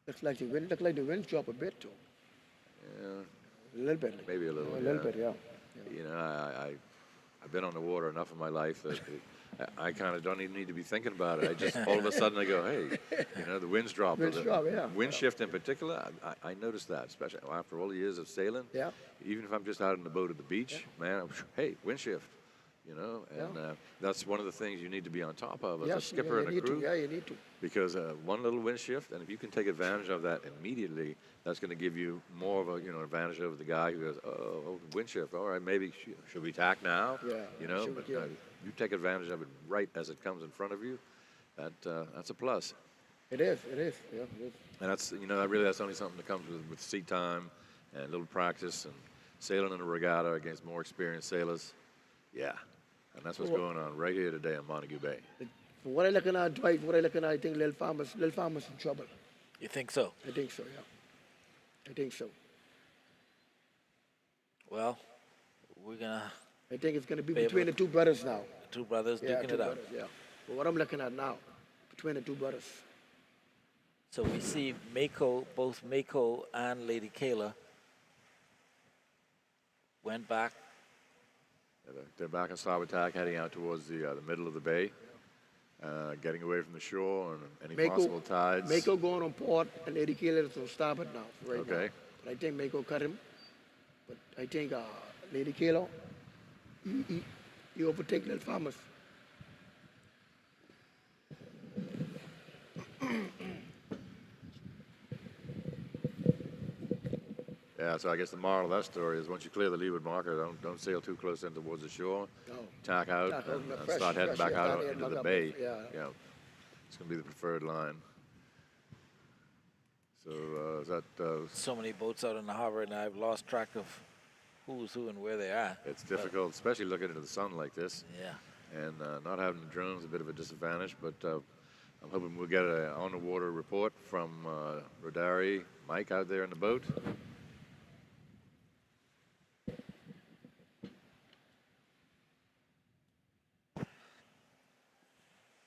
Looks like the wind drop a bit too. Yeah, A little bit. maybe a little. A little bit, yeah. You know, I've been on the water enough in my life that I kind of don't even need to be thinking about it. I just all of a sudden I go, hey, you know, the wind's dropping. Wind's dropping, yeah. Wind shift in particular, I noticed that, especially after all the years of sailing. Yeah. Even if I'm just out in the boat at the beach, man, hey, wind shift. You know, and that's one of the things you need to be on top of as a skipper and a crew. Yeah, you need to. Because one little wind shift, and if you can take advantage of that immediately, that's going to give you more of a advantage over the guy who goes, oh, wind shift. All right, maybe should we tack now? Yeah. You know, but you take advantage of it right as it comes in front of you. That's a plus. It is. Yeah, it is. And that's that's only something that comes with seat time and a little practice and sailing in a regatta against more experienced sailors. Yeah. And that's what's going on right here today in Montague Bay. From what I'm looking at, Dwight, I think Little Farmer's in trouble. You think so? I think so, yeah. I think so. Well, we're going to... I think it's going to be between the 2 brothers now. 2 brothers duking it out. Yeah. But what I'm looking at now, between the 2 brothers. So we see both Mako and Lady Kayla went back. They're back on starboard tack, heading out towards the middle of the bay, getting away from the shore and any possible tides. Mako going on port, and Lady Kayla is on starboard now. Right now. But I think Mako cut him. But I think Lady Kayla, he overtake Little Farmers. Yeah, so I guess the moral of that story is once you clear the leeward marker, don't sail too close in towards the shore. No. Tack out and start heading back out into the bay. Yeah, it's going to be the preferred line. So is that... so many boats out in the harbor, and I've lost track of who's who and where they are. It's difficult, especially looking into the sun like this. Yeah. And not having the drones is a bit of a disadvantage, but I'm hoping we'll get an on-the-water report from Rodari, Mike out there in the boat.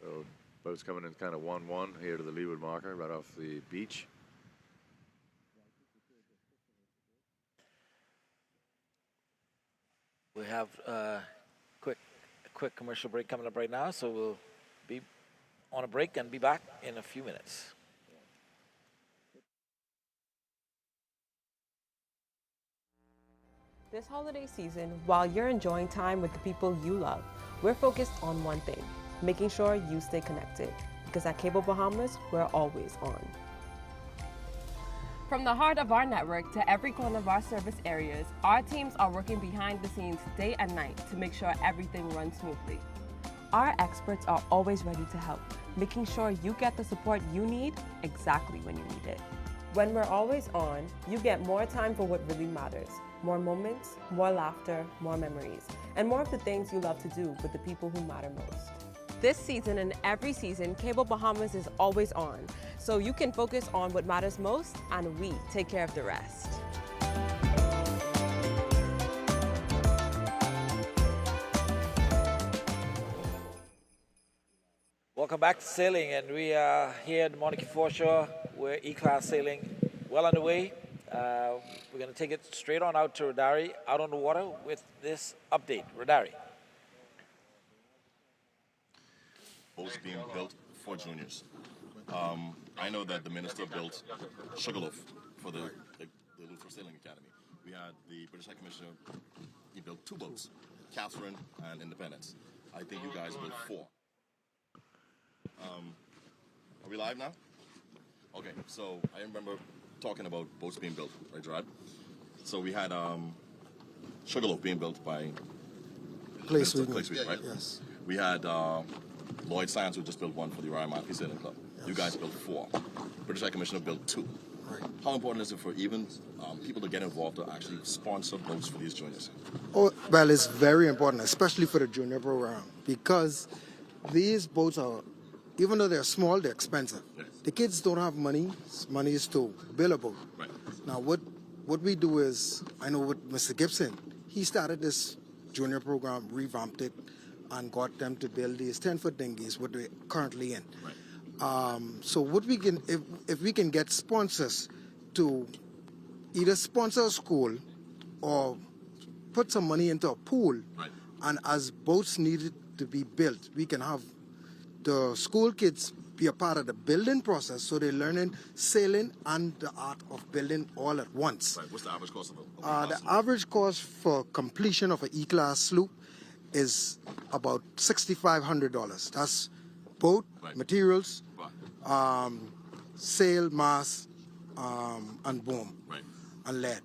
So boat's coming in kind of 1-1 here to the leeward marker, right off the beach. We have a quick commercial break coming up right now, so we'll be on a break and be back in a few minutes. This holiday season, while you're enjoying time with the people you love, we're focused on one thing, making sure you stay connected. Because at Cable Bahamas, we're always on. From the heart of our network to every corner of our service areas, our teams are working behind the scenes day and night to make sure everything runs smoothly. Our experts are always ready to help, making sure you get the support you need exactly when you need it. When we're always on, you get more time for what really matters. More moments, more laughter, more memories, and more of the things you love to do with the people who matter most. This season and every season, Cable Bahamas is always on, so you can focus on what matters most and we take care of the rest. Welcome back to sailing, and we are here at the Montague Foreshore. We're E-class sailing well underway. We're going to take it straight on out to Radari, out on the water with this update. Radari. Boats being built for juniors. I know that the minister built Sugarloaf for the Luther Sailing Academy. We had the British High Commissioner, he built 2 boats, Catherine and Independence. I think you guys built 4. Are we live now? Okay, so I remember talking about boats being built, right, Gerard? So we had Sugarloaf being built by Clay Minister Sweden. Sweet, right? Yes. We had Lloyd Science, who just built one for the Royal Maltese Sailing Club. Yes. You guys built 4. British High Commissioner built 2. Right. How important is it for even people to get involved to actually sponsor boats for these juniors? Oh, well, it's very important, especially for the junior program, because these boats are, even though they're small, they're expensive. Yes. The kids don't have money. Money is to build a boat. Right. Now, what we do is, I know with Mr. Gibson, he started this junior program, revamped it, and got them to build these 10-foot dinghies, what they're currently in. Right. So what we can, if we can get sponsors to either sponsor a school or put some money into a pool, Right. and as boats needed to be built, we can have the school kids be a part of the building process, so they're learning sailing and the art of building all at once. Right. What's the average cost of a The average cost for completion of an E-class sloop is about $6,500. That's boat, Right. materials, Right. sail, mast, and boom, Right. and lead.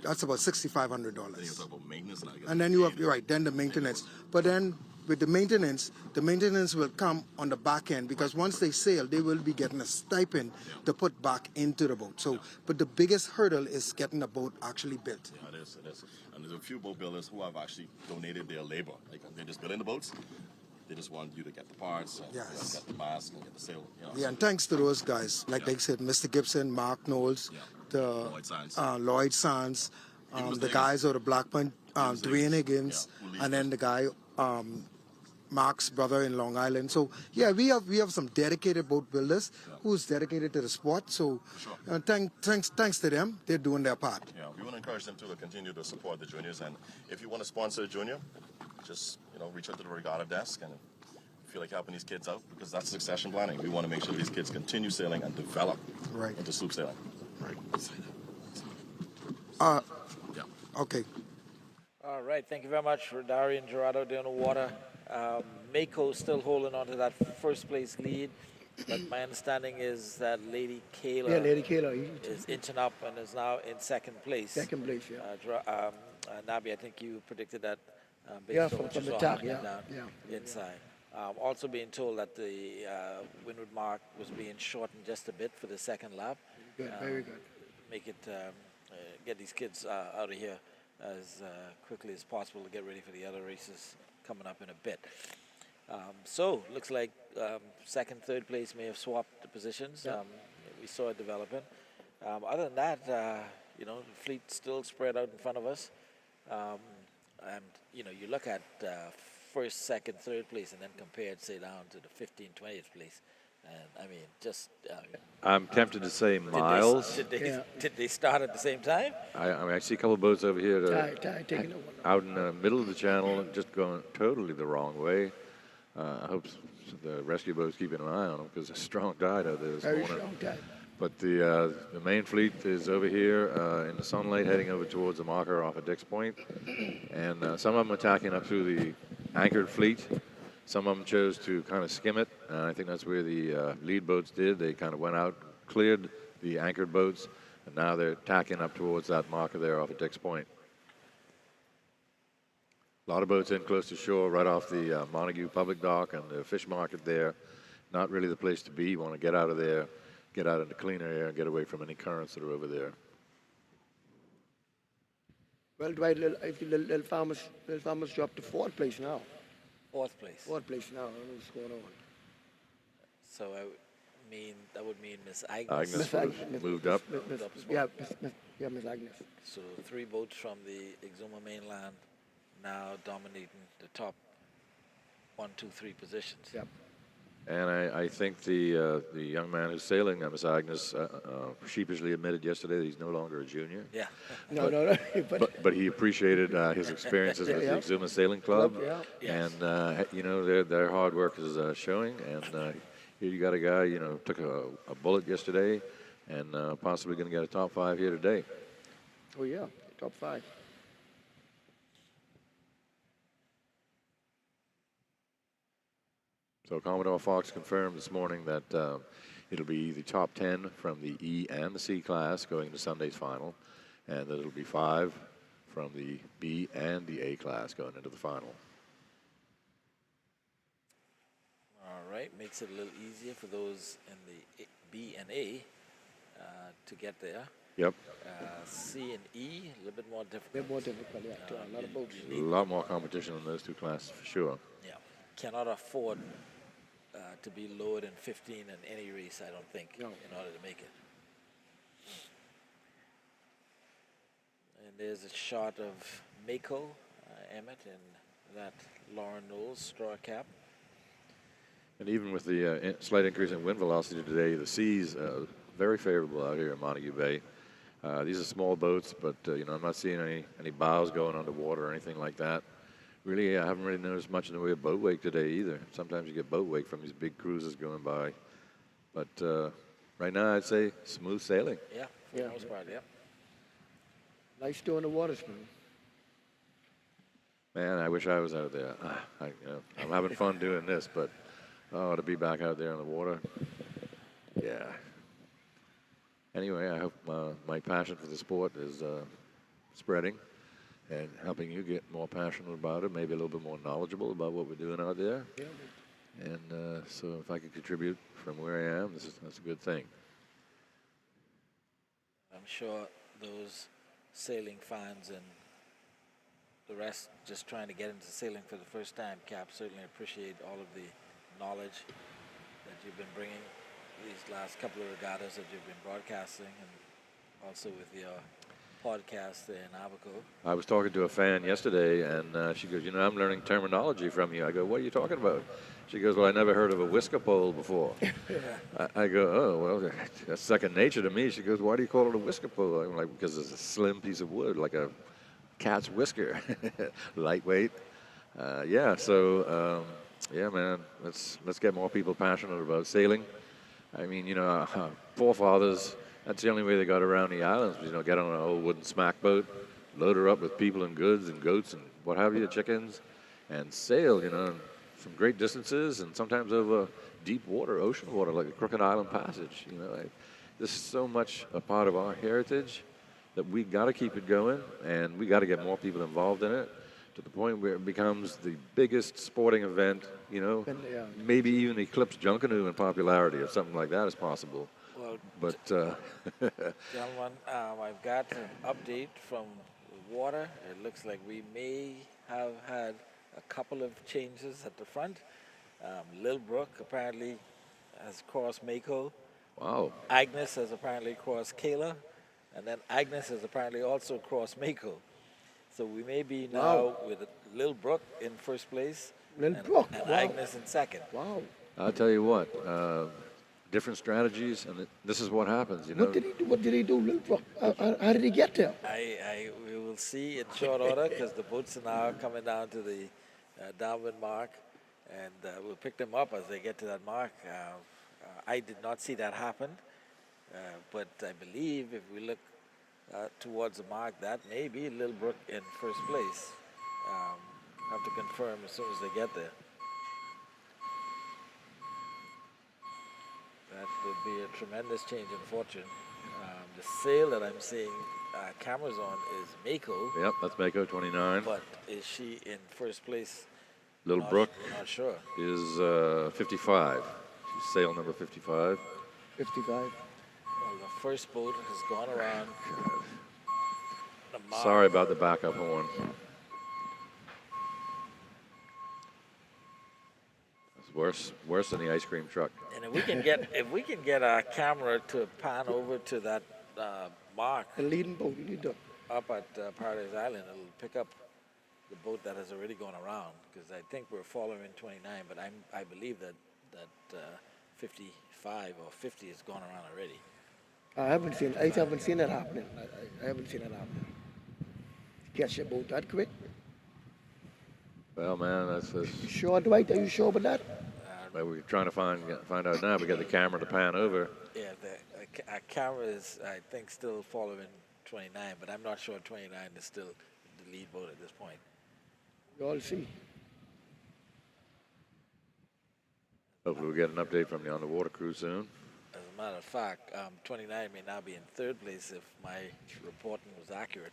That's about Then you $6,500. talk about maintenance, and I guess And then you have, you're right, then the maintenance. But then with the maintenance will come on the back end, because once they sail, they will be getting a stipend to put back into the boat. So, but the biggest hurdle is getting the boat actually built. Yeah, it is. It is. And there's a few boat builders who have actually donated their labor. Like they're just building the boats. They just want you to get the parts, and Yes. get the mast, and get the sail. You know, Yeah, and thanks to those guys, like they said, Mr. Gibson, Mark Knowles, Lloyd Sands. Lloyd Sands, Even Mr. the guys out of Blackburn, Dwayne Higgins, who leads and then the guy, Mark's brother in Long Island. So yeah, we have some dedicated boat builders who's dedicated to the sport. So Sure. thanks to them, they're doing their part. Yeah, we want to encourage them to continue to support the juniors. And if you want to sponsor a junior, just reach out to the Regatta desk and feel like helping these kids out, because that's succession planning. We want to make sure these kids continue sailing and develop Right. into sloop sailing. Right. Yeah. Okay. All right, thank you very much, Radari and Gerardo down the water. Mako still holding on to that first place lead, but my understanding is that Lady Kayla Yeah, Lady Kayla. is inching up and is now in second place. Second place, yeah. Nabi, I think you predicted that based Yeah, on from what you the saw top, happening yeah, down yeah. inside. Also being told that the windward mark was being shortened just a bit for the second lap. Good, very good. Make it get these kids out of here as quickly as possible to get ready for the other races coming up in a bit. So looks like second, third place may have swapped the positions. We saw it developing. Other than that, the fleet still spread out in front of us. And you look at first, second, third place, and then compared, say, down to the 15th, 20th place. And I mean, just. I'm tempted to say miles. Did they start at the same time? I see a couple of boats over here Ty taking over. out in the middle of the channel, just going totally the wrong way. I hope the rescue boat's keeping an eye on them, because there's a strong tide out there this Very morning. strong tide. But the main fleet is over here in the sunlight, heading over towards the marker off of Dick's Point. And some of them attacking up through the anchored fleet. Some of them chose to kind of skim it. And I think that's where the lead boats did. They kind of went out, cleared the anchored boats, and now they're tacking up towards that marker there off of Dick's Point. A lot of boats in close to shore, right off the Montague public dock and the fish market there. Not really the place to be. You want to get out of there, get out into cleaner air and get away from any currents that are over there. Well, Dwight, I think Little Farmers dropped to fourth place now. Fourth place. Fourth place now. I don't know what's going on. So that would mean Miss Agnes. Agnes Miss would Agnes. have moved up. Miss Agnes. So 3 boats from the Exuma mainland now dominating the top 1, 2, 3 positions. Yep. And I think the young man who's sailing, Miss Agnes, sheepishly admitted yesterday that he's no longer a junior. Yeah. No. But he appreciated his experiences with the Exuma Sailing Club. Yes. And, you know, their hard work is showing. And here you got a guy, you know, took a bullet yesterday and possibly going to get a top 5 here today. Oh, yeah. Top 5. So Commodore Fox confirmed this morning that it'll be the top 10 from the E and the C class going to Sunday's final, and that it'll be 5 from the B and the A class going into the final. All right, makes it a little easier for those in the B and A to get there. Yep. C and E, a little bit more difficult. A bit more difficult, yeah. A lot of boats. A lot more competition in those 2 classes for sure. Yeah, cannot afford to be lower than 15 in any race, I don't think, No. in order to make it. And there's a shot of Mako, Emmett, and that Lauren Knowles straw cap. And even with the slight increase in wind velocity today, the seas very favorable out here in Montague Bay. These are small boats, but you know, I'm not seeing any bows going underwater or anything like that. Really, I haven't really noticed much in the way of boat wake today either. Sometimes you get boat wake from these big cruises going by. But right now, I'd say smooth sailing. Yeah, for the most part, yeah. Nice doing the water spoon. Man, I wish I was out there. I'm having fun doing this, but to be back out there in the water, yeah. Anyway, I hope my passion for the sport is spreading and helping you get more passionate about it, maybe a little bit more knowledgeable about what we're doing out there. Yeah. And so if I can contribute from where I am, that's a good thing. I'm sure those sailing fans and the rest just trying to get into sailing for the first time, Cap, certainly appreciate all of the knowledge that you've been bringing these last couple of regattas that you've been broadcasting, and also with your podcast there in Abaco. I was talking to a fan yesterday, and she goes, you know, I'm learning terminology from you. I go, what are you talking about? She goes, well, I never heard of a whisker pole before. I go, oh, well, that's second nature to me. She goes, why do you call it a whisker pole? I'm like, because it's a slim piece of wood, like a cat's whisker, lightweight. Yeah, man, let's get more people passionate about sailing. I mean, you know, forefathers, that's the only way they got around the islands, you know, get on an old wooden smack boat, load her up with people and goods and goats and what have you, chickens, and sail, you know, some great distances and sometimes over deep water, ocean water, like the Crooked Island Passage, you know. This is so much a part of our heritage that we got to keep it going, and we got to get more people involved in it to the point where it becomes the biggest sporting event, you know, maybe even eclipse Junkanoo in popularity if something like that is possible. Well, but gentlemen, I've got an update from the water. It looks like we may have had a couple of changes at the front. Lil Brook apparently has crossed Mako. Wow. Agnes has apparently crossed Kayla. And then Agnes has apparently also crossed Mako. So we may be now with Lil Brook in first place. Lil Brook, and wow. Agnes in second. Wow. I'll tell you what, different strategies, and this is what happens, you know. What did he do, Lil Brook? How did he get there? We will see in short order because the boats are now coming down to the downwind mark, and we'll pick them up as they get to that mark. I did not see that happen, but I believe if we look towards the mark, that may be Lil Brook in first place. Have to confirm as soon as they get there. That would be a tremendous change in fortune. The sail that I'm seeing cameras on is Mako. Yep, that's Mako 29. But is she in first place? Lil Brook Not sure. is 55. She's sail number 55. 55. the first boat has gone around the mark. Sorry about the backup horn. It's worse than the ice cream truck. And if we can get our camera to pan over to that mark The leading boat, you need to. up at Paradise Island, it'll pick up the boat that has already gone around. Because I think we're following 29, but I believe that 55 or 50 has gone around already. I haven't seen that happening. I haven't seen it happening. Catch your boat that quick. Well, man, that's You sure, Dwight? Are you sure about that? well, we're trying to find out now. We got the camera to pan over. Yeah, our camera is, I think, still following 29, but I'm not sure 29 is still the lead boat at this point. You all see. Hopefully, we'll get an update from the underwater crew soon. As a matter of fact, 29 may now be in third place if my reporting was accurate.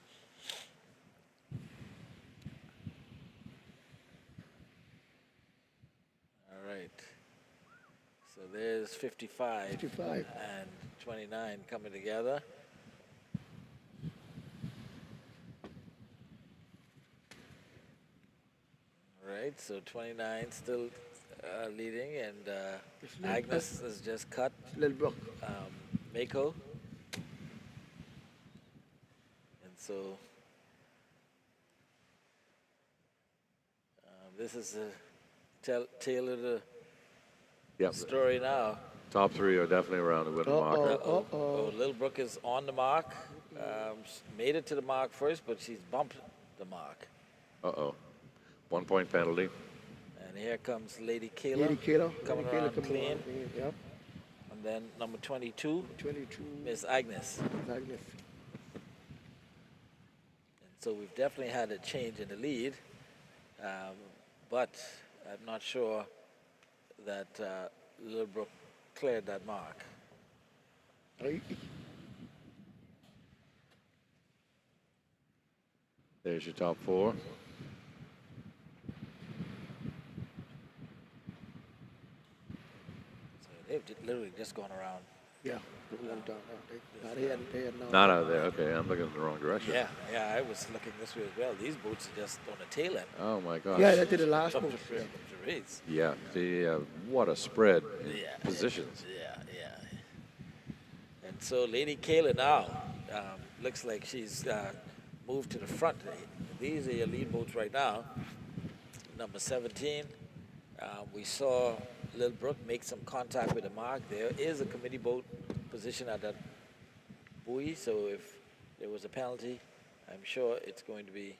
All right. So there's 55, 55. and 29 coming together. All right, so 29 still leading, and Agnes has just cut Little Brook. Mako. And so this is the tail of the Yep. story now. Top three are definitely around the winter marker. Oh, Little Brook is on the mark. Made it to the mark first, but she's bumped the mark. Uh-oh. 1 point penalty. And here comes Lady Kayla. Lady Kayla. Coming Lady Kayla around coming clean. around clean, yep. And then number 22, 22. Miss Agnes. Agnes. And so we've definitely had a change in the lead, but I'm not sure that Little Brook cleared that mark. Right. There's your top four. So they've literally just gone around. Yeah. They went down now. They had no. Not out of there. Okay, I'm looking in the wrong direction. Yeah, I was looking this way as well. These boats are just on the tail end. Oh, my gosh. Yeah, that did the last Up boat. to race. Yeah, what a spread in Yeah. positions. Yeah. And so Lady Kayla now looks like she's moved to the front. These are your lead boats right now. Number 17, we saw Little Brook make some contact with the mark. There is a committee boat position at that buoy, so if there was a penalty, I'm sure it's going to be,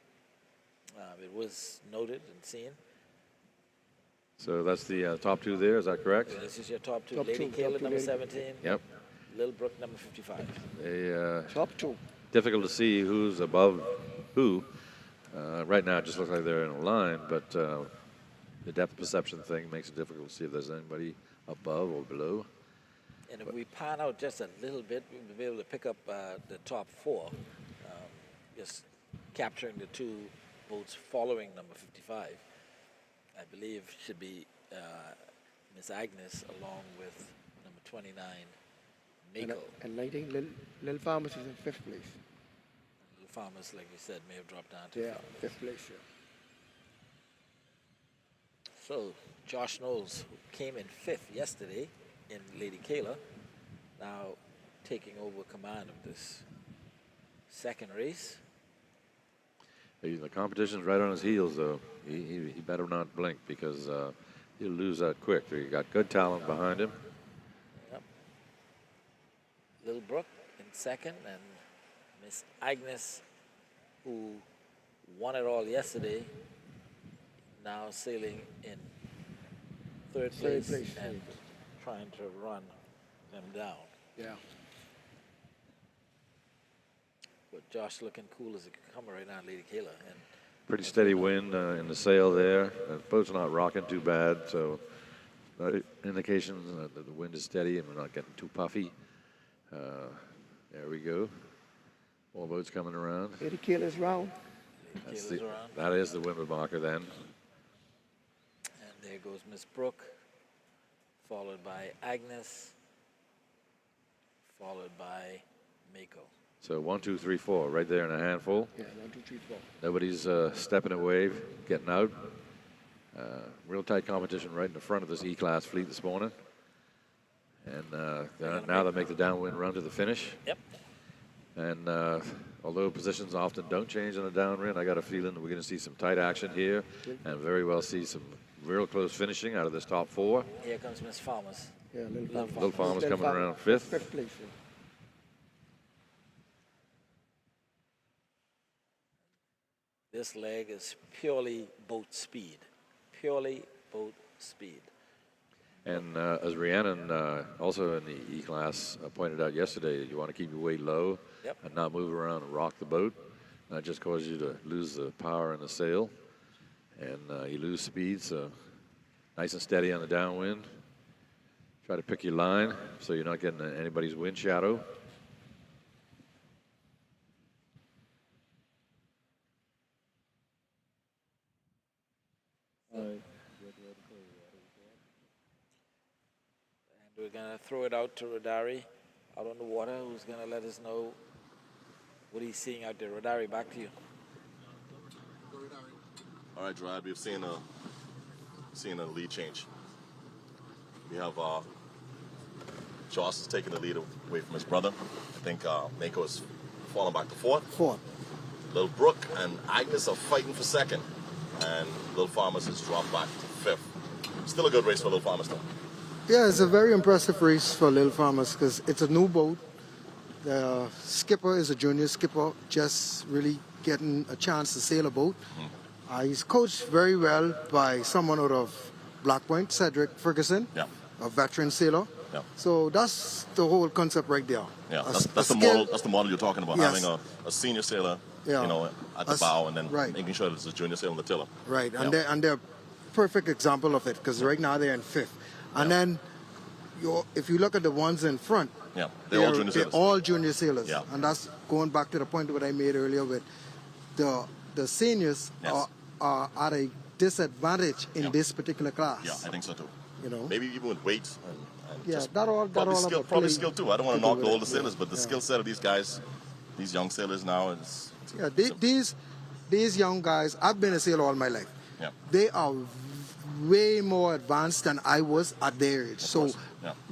it was noted and seen. So that's the top two there, is that correct? This is your top two. Top Lady two, top Kayla, two, number Lady. 17. Yep. Little Brook, number 55. Top two. Difficult to see who's above who. Right now, it just looks like they're in a line, but the depth perception thing makes it difficult to see if there's anybody above or below. And if we pan out just a little bit, we'll be able to pick up the top four, just capturing the two boats following number 55. I believe should be Miss Agnes along with number 29, Mako. And 19, Little Farmers is in 5th place. Little Farmers, like you said, may have dropped down to Yeah, 5th. 5th place, yeah. So Josh Knowles, who came in 5th yesterday in Lady Kayla, now taking over command of this second race. The competition's right on his heels, though. He better not blink because he'll lose that quick. He got good talent behind him. Yep. Little Brook in second, and Miss Agnes, who won it all yesterday, now sailing in third place and trying to run them down. Yeah. But Josh looking cool as a cucumber right now, Lady Kayla. And Pretty steady wind in the sail there. The boat's not rocking too bad, so indications that the wind is steady and we're not getting too puffy. There we go. More boats coming around. Lady Kayla's round. Lady Kayla's around. That is the wind marker then. And there goes Miss Brooke, followed by Agnes, followed by Mako. So 1, 2, 3, 4, right there in a handful. Yeah, 1, 2, 3, 4. Nobody's stepping away, getting out. Real tight competition right in the front of this E-Class fleet this morning. And now they make the downwind run to the finish. Yep. And although positions often don't change on a downwind, I got a feeling that we're going to see some tight action here and very well see some real close finishing out of this top 4. Here comes Miss Farmers. Yeah, Little Farmers coming around 5th. Fifth place. Yeah. This leg is purely boat speed. Purely boat speed. And as Rhiannon, also in the E-Class, pointed out yesterday, you want to keep your weight low and not move around and rock the boat. That just causes you to lose the power in the sail. And you lose speed, so nice and steady on the downwind. Try to pick your line so you're not getting anybody's wind shadow. And we're going to throw it out to Rodari out on the water, who's going to let us know what he's seeing out there. Rodari, back to you. All right, Gerard, we've seen a lead change. We have Joss is taking the lead away from his brother. I think Mako is falling back to 4th. 4th. Little Brooke and Agnes are fighting for 2nd. And Little Farmers has dropped back to 5th. Still a good race for Little Farmers, though. Yeah, it's a very impressive race for Little Farmers because it's a new boat. The skipper is a junior skipper, just really getting a chance to sail a boat. He's coached very well by someone out of Black Point, Cedric Ferguson, a veteran sailor. Yeah. So that's the whole concept right there. Yeah, that's the model. That's the model you're talking about. Yes. Having a senior sailor, Yeah. you know, at the bow, and then right. making sure there's a junior sailor on the tiller. Right, Yeah. and they're perfect example of it because right now they're in 5th. And then if you look at the ones in front, they're all junior sailors. They're all junior sailors. Yeah. And that's going back to the point that I made earlier with the seniors are at a disadvantage in this particular class. Yeah, I think so too. You know, maybe even with weight and just probably skill too. I don't want to knock the older sailors, but the skill set of these guys, these young sailors now is. These young guys. I've been a sailor all my life. Yeah. They are way more advanced than I was at their age. So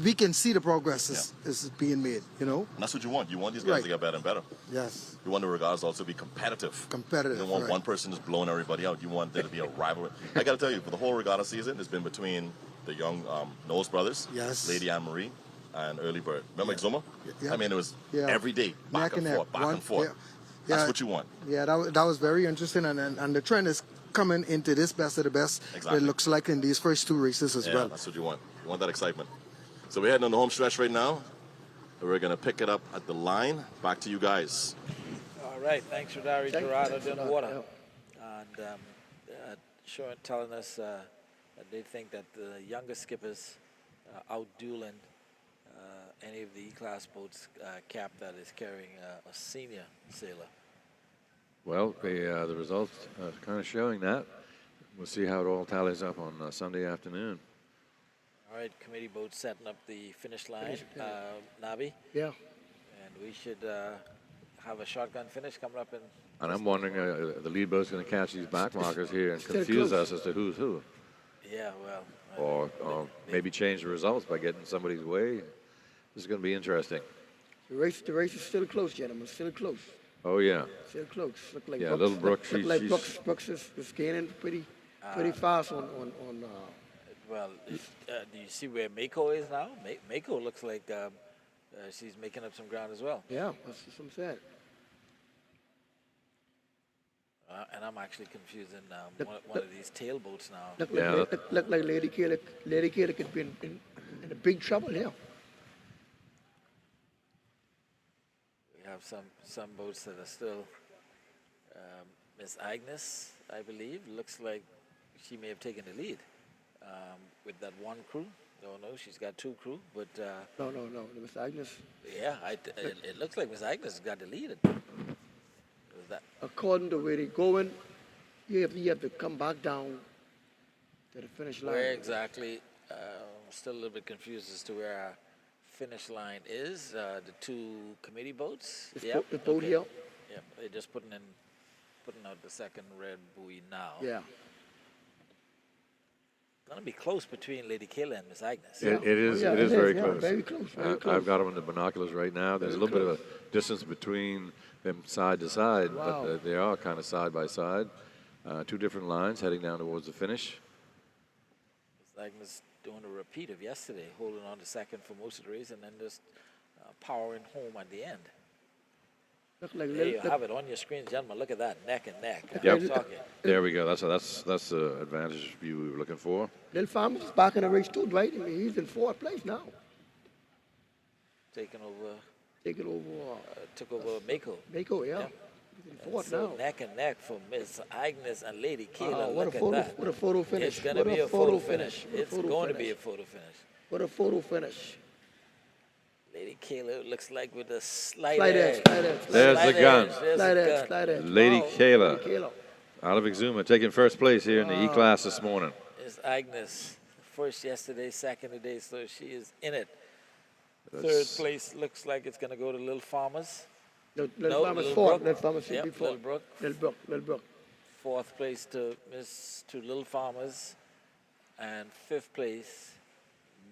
we can see the progress is being made, you know. And that's what you want. You want these guys to get better and better. Yes. You want the regatas also to be competitive. Competitive. You don't want one person just blowing everybody out. You want there to be a rivalry. I got to tell you, for the whole regatta season, it's been between the young Knowles brothers, Lady Anne Marie, and Early Bird. Remember Exuma? Yeah. I mean, it was every day, back and forth. That's what you want. Yeah, that was very interesting, and the trend is coming into this best of the best. Exactly. It looks like in these first 2 races as well. That's what you want. You want that excitement. So we're heading on the home stretch right now. We're going to pick it up at the line. Back to you guys. All right. Thanks, Rodari Gerardo in the water. And Sean telling us that they think that the younger skippers out-dueling any of the E-Class boats cap that is carrying a senior sailor. Well, the results are kind of showing that. We'll see how it all tallies up on Sunday afternoon. All right, committee boat setting up the finish line. Nabi? Yeah. And we should have a shotgun finish coming up in... And I'm wondering, the lead boat's going to catch these back markers here and confuse us as to who's who. Yeah, well... Or maybe change the results by getting somebody's way. This is going to be interesting. The race is still close, gentlemen. Still close. Oh, yeah. Still close. Look like Little Brooke, Brooks is gaining pretty fast on Well, do you see where Mako is now? Mako looks like she's making up some ground as well. Yeah, that's what I'm saying. And I'm actually confusing one of these tailboats now. Look like Lady Kayla could be in a big trouble here. We have some boats that are still Miss Agnes, I believe. Looks like she may have taken the lead with that one crew. No, she's got 2 crew, but... No, Miss Agnes. Yeah, it looks like Miss Agnes got the lead. According to where they're going, you have to come back down to the finish line. Where exactly? I'm still a little bit confused as to where our finish line is. The two committee boats. The boat here. Yep, they're just putting out the second red buoy now. Yeah. Gonna be close between Lady Kayla and Miss Agnes. It is very close. Very close. Very close. I've got them in the binoculars right now. There's a little bit of a distance between them side to side, but they are kind of side by side. Two different lines heading down towards the finish. Miss Agnes doing a repeat of yesterday, holding on to second for most of the race and then just powering home at the end. Look like There you have it on your screen, gentlemen. Look at that, neck and neck. Yep. I'm talking. There we go. That's the advantage view we were looking for. Little Farmers is back in the race too, right? I mean, he's in 4th place now. Taking over. Took over Mako. Mako, yeah. He's in 4th So now. neck and neck for Miss Agnes and Lady Kayla. What Look a at photo! that. What a photo finish! It's going to be a photo finish. It's going to be a finish. photo finish. What a photo finish! Lady Kayla looks like with a slight Slide edge. edge, slide edge. There's the gun. There's Slide the edge, gun. slide edge. Lady Wow. Kayla. Lady Kayla. Out of Exuma, taking first place here in the E-Class this morning. Miss Agnes, first yesterday, second today, so she is in it. That's- Third place looks like it's going to go to Little Farmers. Little Farmers Little 4th. Brook. Little Farmers should Yep, be 4th. Little Brook. Little Brook. Fourth place to Little Farmers, and fifth place,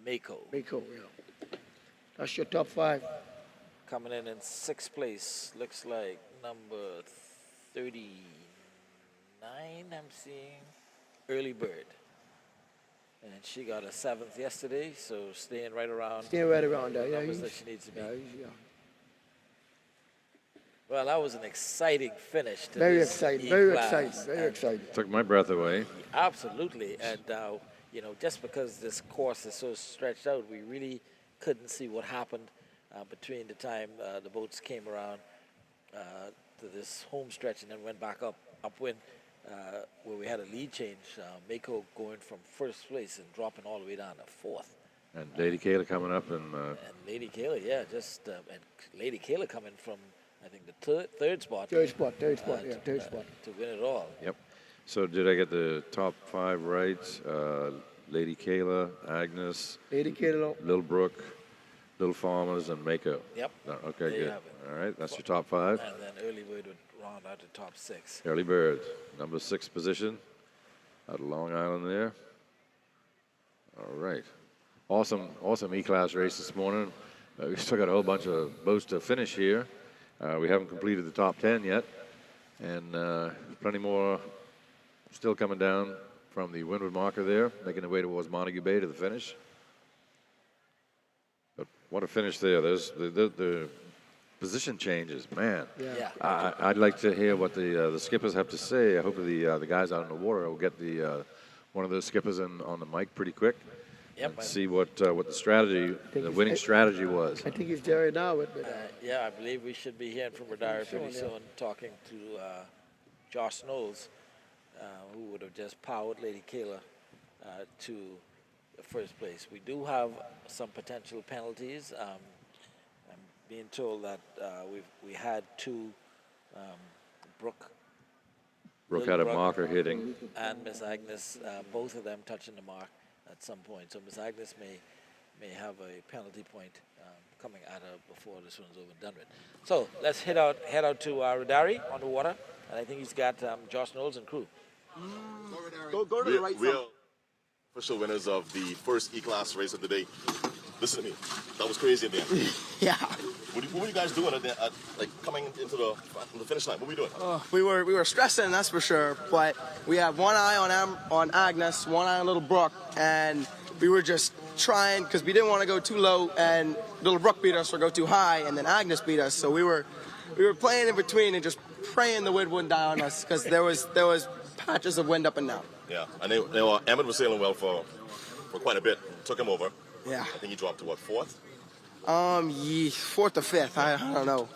Mako. Mako, yeah. That's your top 5. Coming in sixth place, looks like number 39, I'm seeing, Early Bird. And she got a 7th yesterday, so staying right around Staying right around there. Yeah, numbers that she needs to be. yeah. Well, that was an exciting finish to Very this exciting. E Very class. exciting. Very And exciting. Took my breath away. Absolutely, and just because this course is so stretched out, we really couldn't see what happened between the time the boats came around to this home stretch and then went back upwind where we had a lead change. Mako going from first place and dropping all the way down to 4th. And Lady Kayla coming up and And Lady Kayla, yeah, and Lady Kayla coming from, I think, the third spot. Third spot. Third spot. To win it all. yep. So did I get the top 5 right? Lady Kayla, Agnes, Lady Kayla. Little Brook, Little Farmers, and Mako. Yep. Okay, There you good. have it. All right, that's your top 5. And then Early Bird would round out the top 6. Early Bird, number 6 position out of Long Island there. All right. Awesome E-Class race this morning. We still got a whole bunch of boats to finish here. We haven't completed the top 10 yet. And plenty more still coming down from the windward marker there, making their way towards Montague Bay to the finish. But what a finish there. There's the position changes, man. Yeah. I'd like to hear what the skippers have to say. I hope the guys out in the water will get the one of those skippers on the mic pretty quick. Yep. And see what the strategy, the winning strategy was. I think he's there now with Yeah, I believe we should be hearing from Radar pretty soon, talking to Josh Knowles, who would have just powered Lady Kayla to the first place. We do have some potential penalties. I'm being told that we had 2 Brooke Brooke had a marker hitting. and Miss Agnes, both of them touching the mark at some point. So Miss Agnes may have a penalty point coming at her before this one's over and done with. So let's head out to Radari on the water, and I think he's got Josh Knowles and crew. Go to the right We side. are official winners of the first E-Class race of the day. Listen to me. That was crazy at the end. Yeah. What were you guys doing like coming into the finish line? What were you doing? We were stressing, that's for sure. But we had one eye on Agnes, one eye on Little Brook, and we were just trying because we didn't want to go too low and Little Brook beat us or go too high, and then Agnes beat us. So we were playing in between and just praying the wind wouldn't die on us because there was patches of wind up and down. Yeah, and Emmett was sailing well for quite a bit. Took him over. Yeah. I think he dropped to what, 4th? 4th or 5th. I don't know.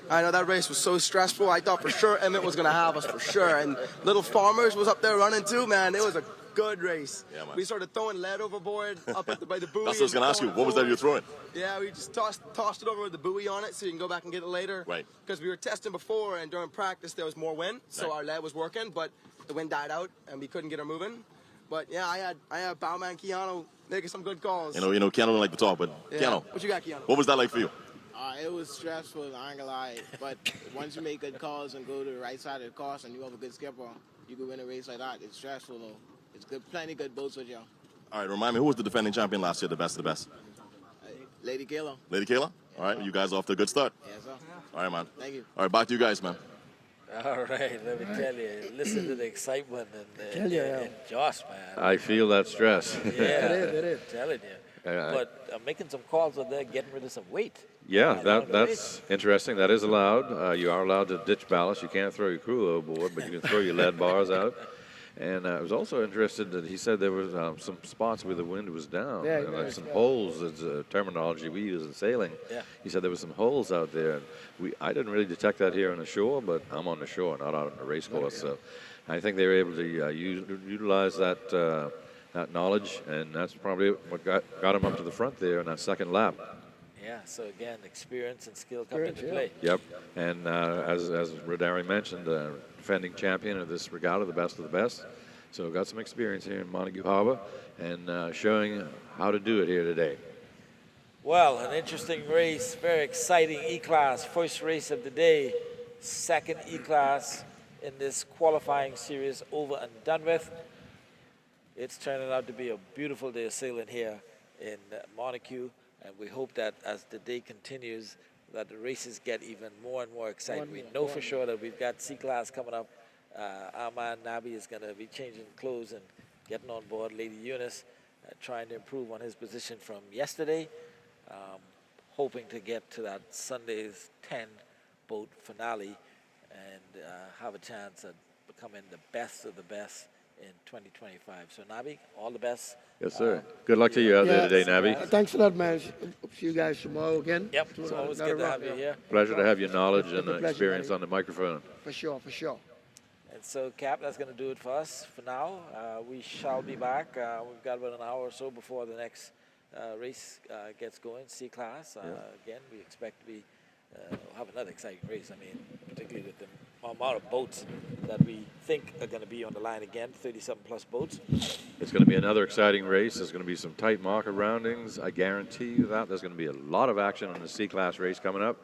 I know that race was so stressful. I thought for sure Emmett was going to have us for sure. And Little Farmers was up there running too, man. It was a good race. Yeah, man. We started throwing lead overboard up by the buoy. That's what I was going to ask you. What was that you were throwing? Yeah, we just tossed it over with the buoy on it so you can go back and get it later. Right. Because we were testing before and during practice there was more wind, so Right. our lead was working, but the wind died out and we couldn't get her moving. But yeah, I had Bahamian Keanu making some good calls. You know, Keanu don't like to talk, but Yeah. Keanu, What you got, Keanu? what was that like for you? It was stressful, I ain't gonna lie. But once you make good calls and go to the right side of the course and you have a good skipper, you can win a race like that. It's stressful though. It's good, plenty good boats with y'all. All right, remind me, who was the defending champion last year, the best of the best? Lady Kayla. Lady Kayla? All right, you guys off to a good start. Yes, sir. All right, man. Thank you. All right, back to you guys, man. All right, let me tell you, listen to the excitement and Josh, man. I feel that stress. Yeah, It is. telling you. But I'm making some calls on there, getting rid of some weight. Yeah, Along the that's interesting. That is allowed. You are allowed to ditch ballast. You can't throw your crew overboard, but you can throw your lead bars out. And I was also interested that he said there was some spots where the wind was down, Yeah, and, like yeah, some yeah. holes. It's a terminology we use in sailing. Yeah. He said there were some holes out there. And I didn't really detect that here on the shore, but I'm on the shore, not out on the race course. So I think they were able to utilize that knowledge, and that's probably what got him up to the front there in that second lap. Yeah, so again, experience and skill come into Experience, play. Yep, and as Rodari mentioned, defending champion of this regatta, the best of the best. So got some experience here in Montague Harbor and showing how to do it here today. Well, an interesting race, very exciting E-Class, first race of the day, second E-Class in this qualifying series over and done with. It's turning out to be a beautiful day of sailing here in Montague, and we hope that as the day continues, that the races get even more and more exciting. We know for sure that we've got C-Class coming up. Our man Nabi is going to be changing clothes and getting on board. Lady Eunice trying to improve on his position from yesterday, hoping to get to that Sunday's 10 boat finale and have a chance at becoming the best of the best in 2025. So Nabi, all the best. Yes, sir. Good luck to you out there today, Nabi. Thanks a lot, man. See you guys tomorrow again. Yep, it's always good to have you here. Pleasure to have your knowledge and Pleasure, experience buddy. on the microphone. For sure, for sure. And so, Cap, that's going to do it for us for now. We shall be back. We've got about an hour or so before the next race gets going, C-Class. Again, we expect to be have another exciting race. I mean, particularly with the amount of boats that we think are going to be on the line again, 37 plus boats. It's going to be another exciting race. There's going to be some tight marker roundings. I guarantee you that. There's going to be a lot of action on the C-Class race coming up.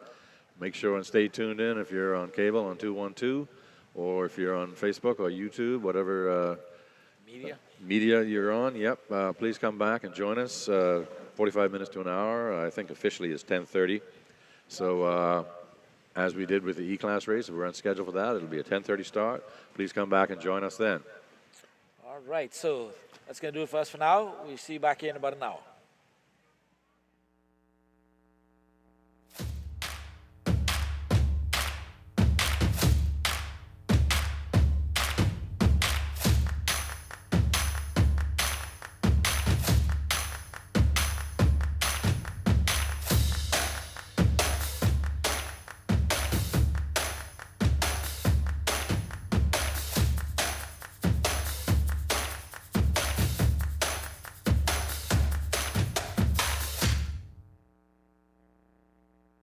Make sure and stay tuned in if you're on cable on 212, or if you're on Facebook or YouTube, whatever media you're on. Yep, please come back and join us. 45 minutes to an hour. I think officially it's 10:30. So as we did with the E-Class race, if we're on schedule for that, it'll be a 10:30 start. Please come back and join us then. All right, so that's going to do it for us for now. We'll see you back here in about an hour.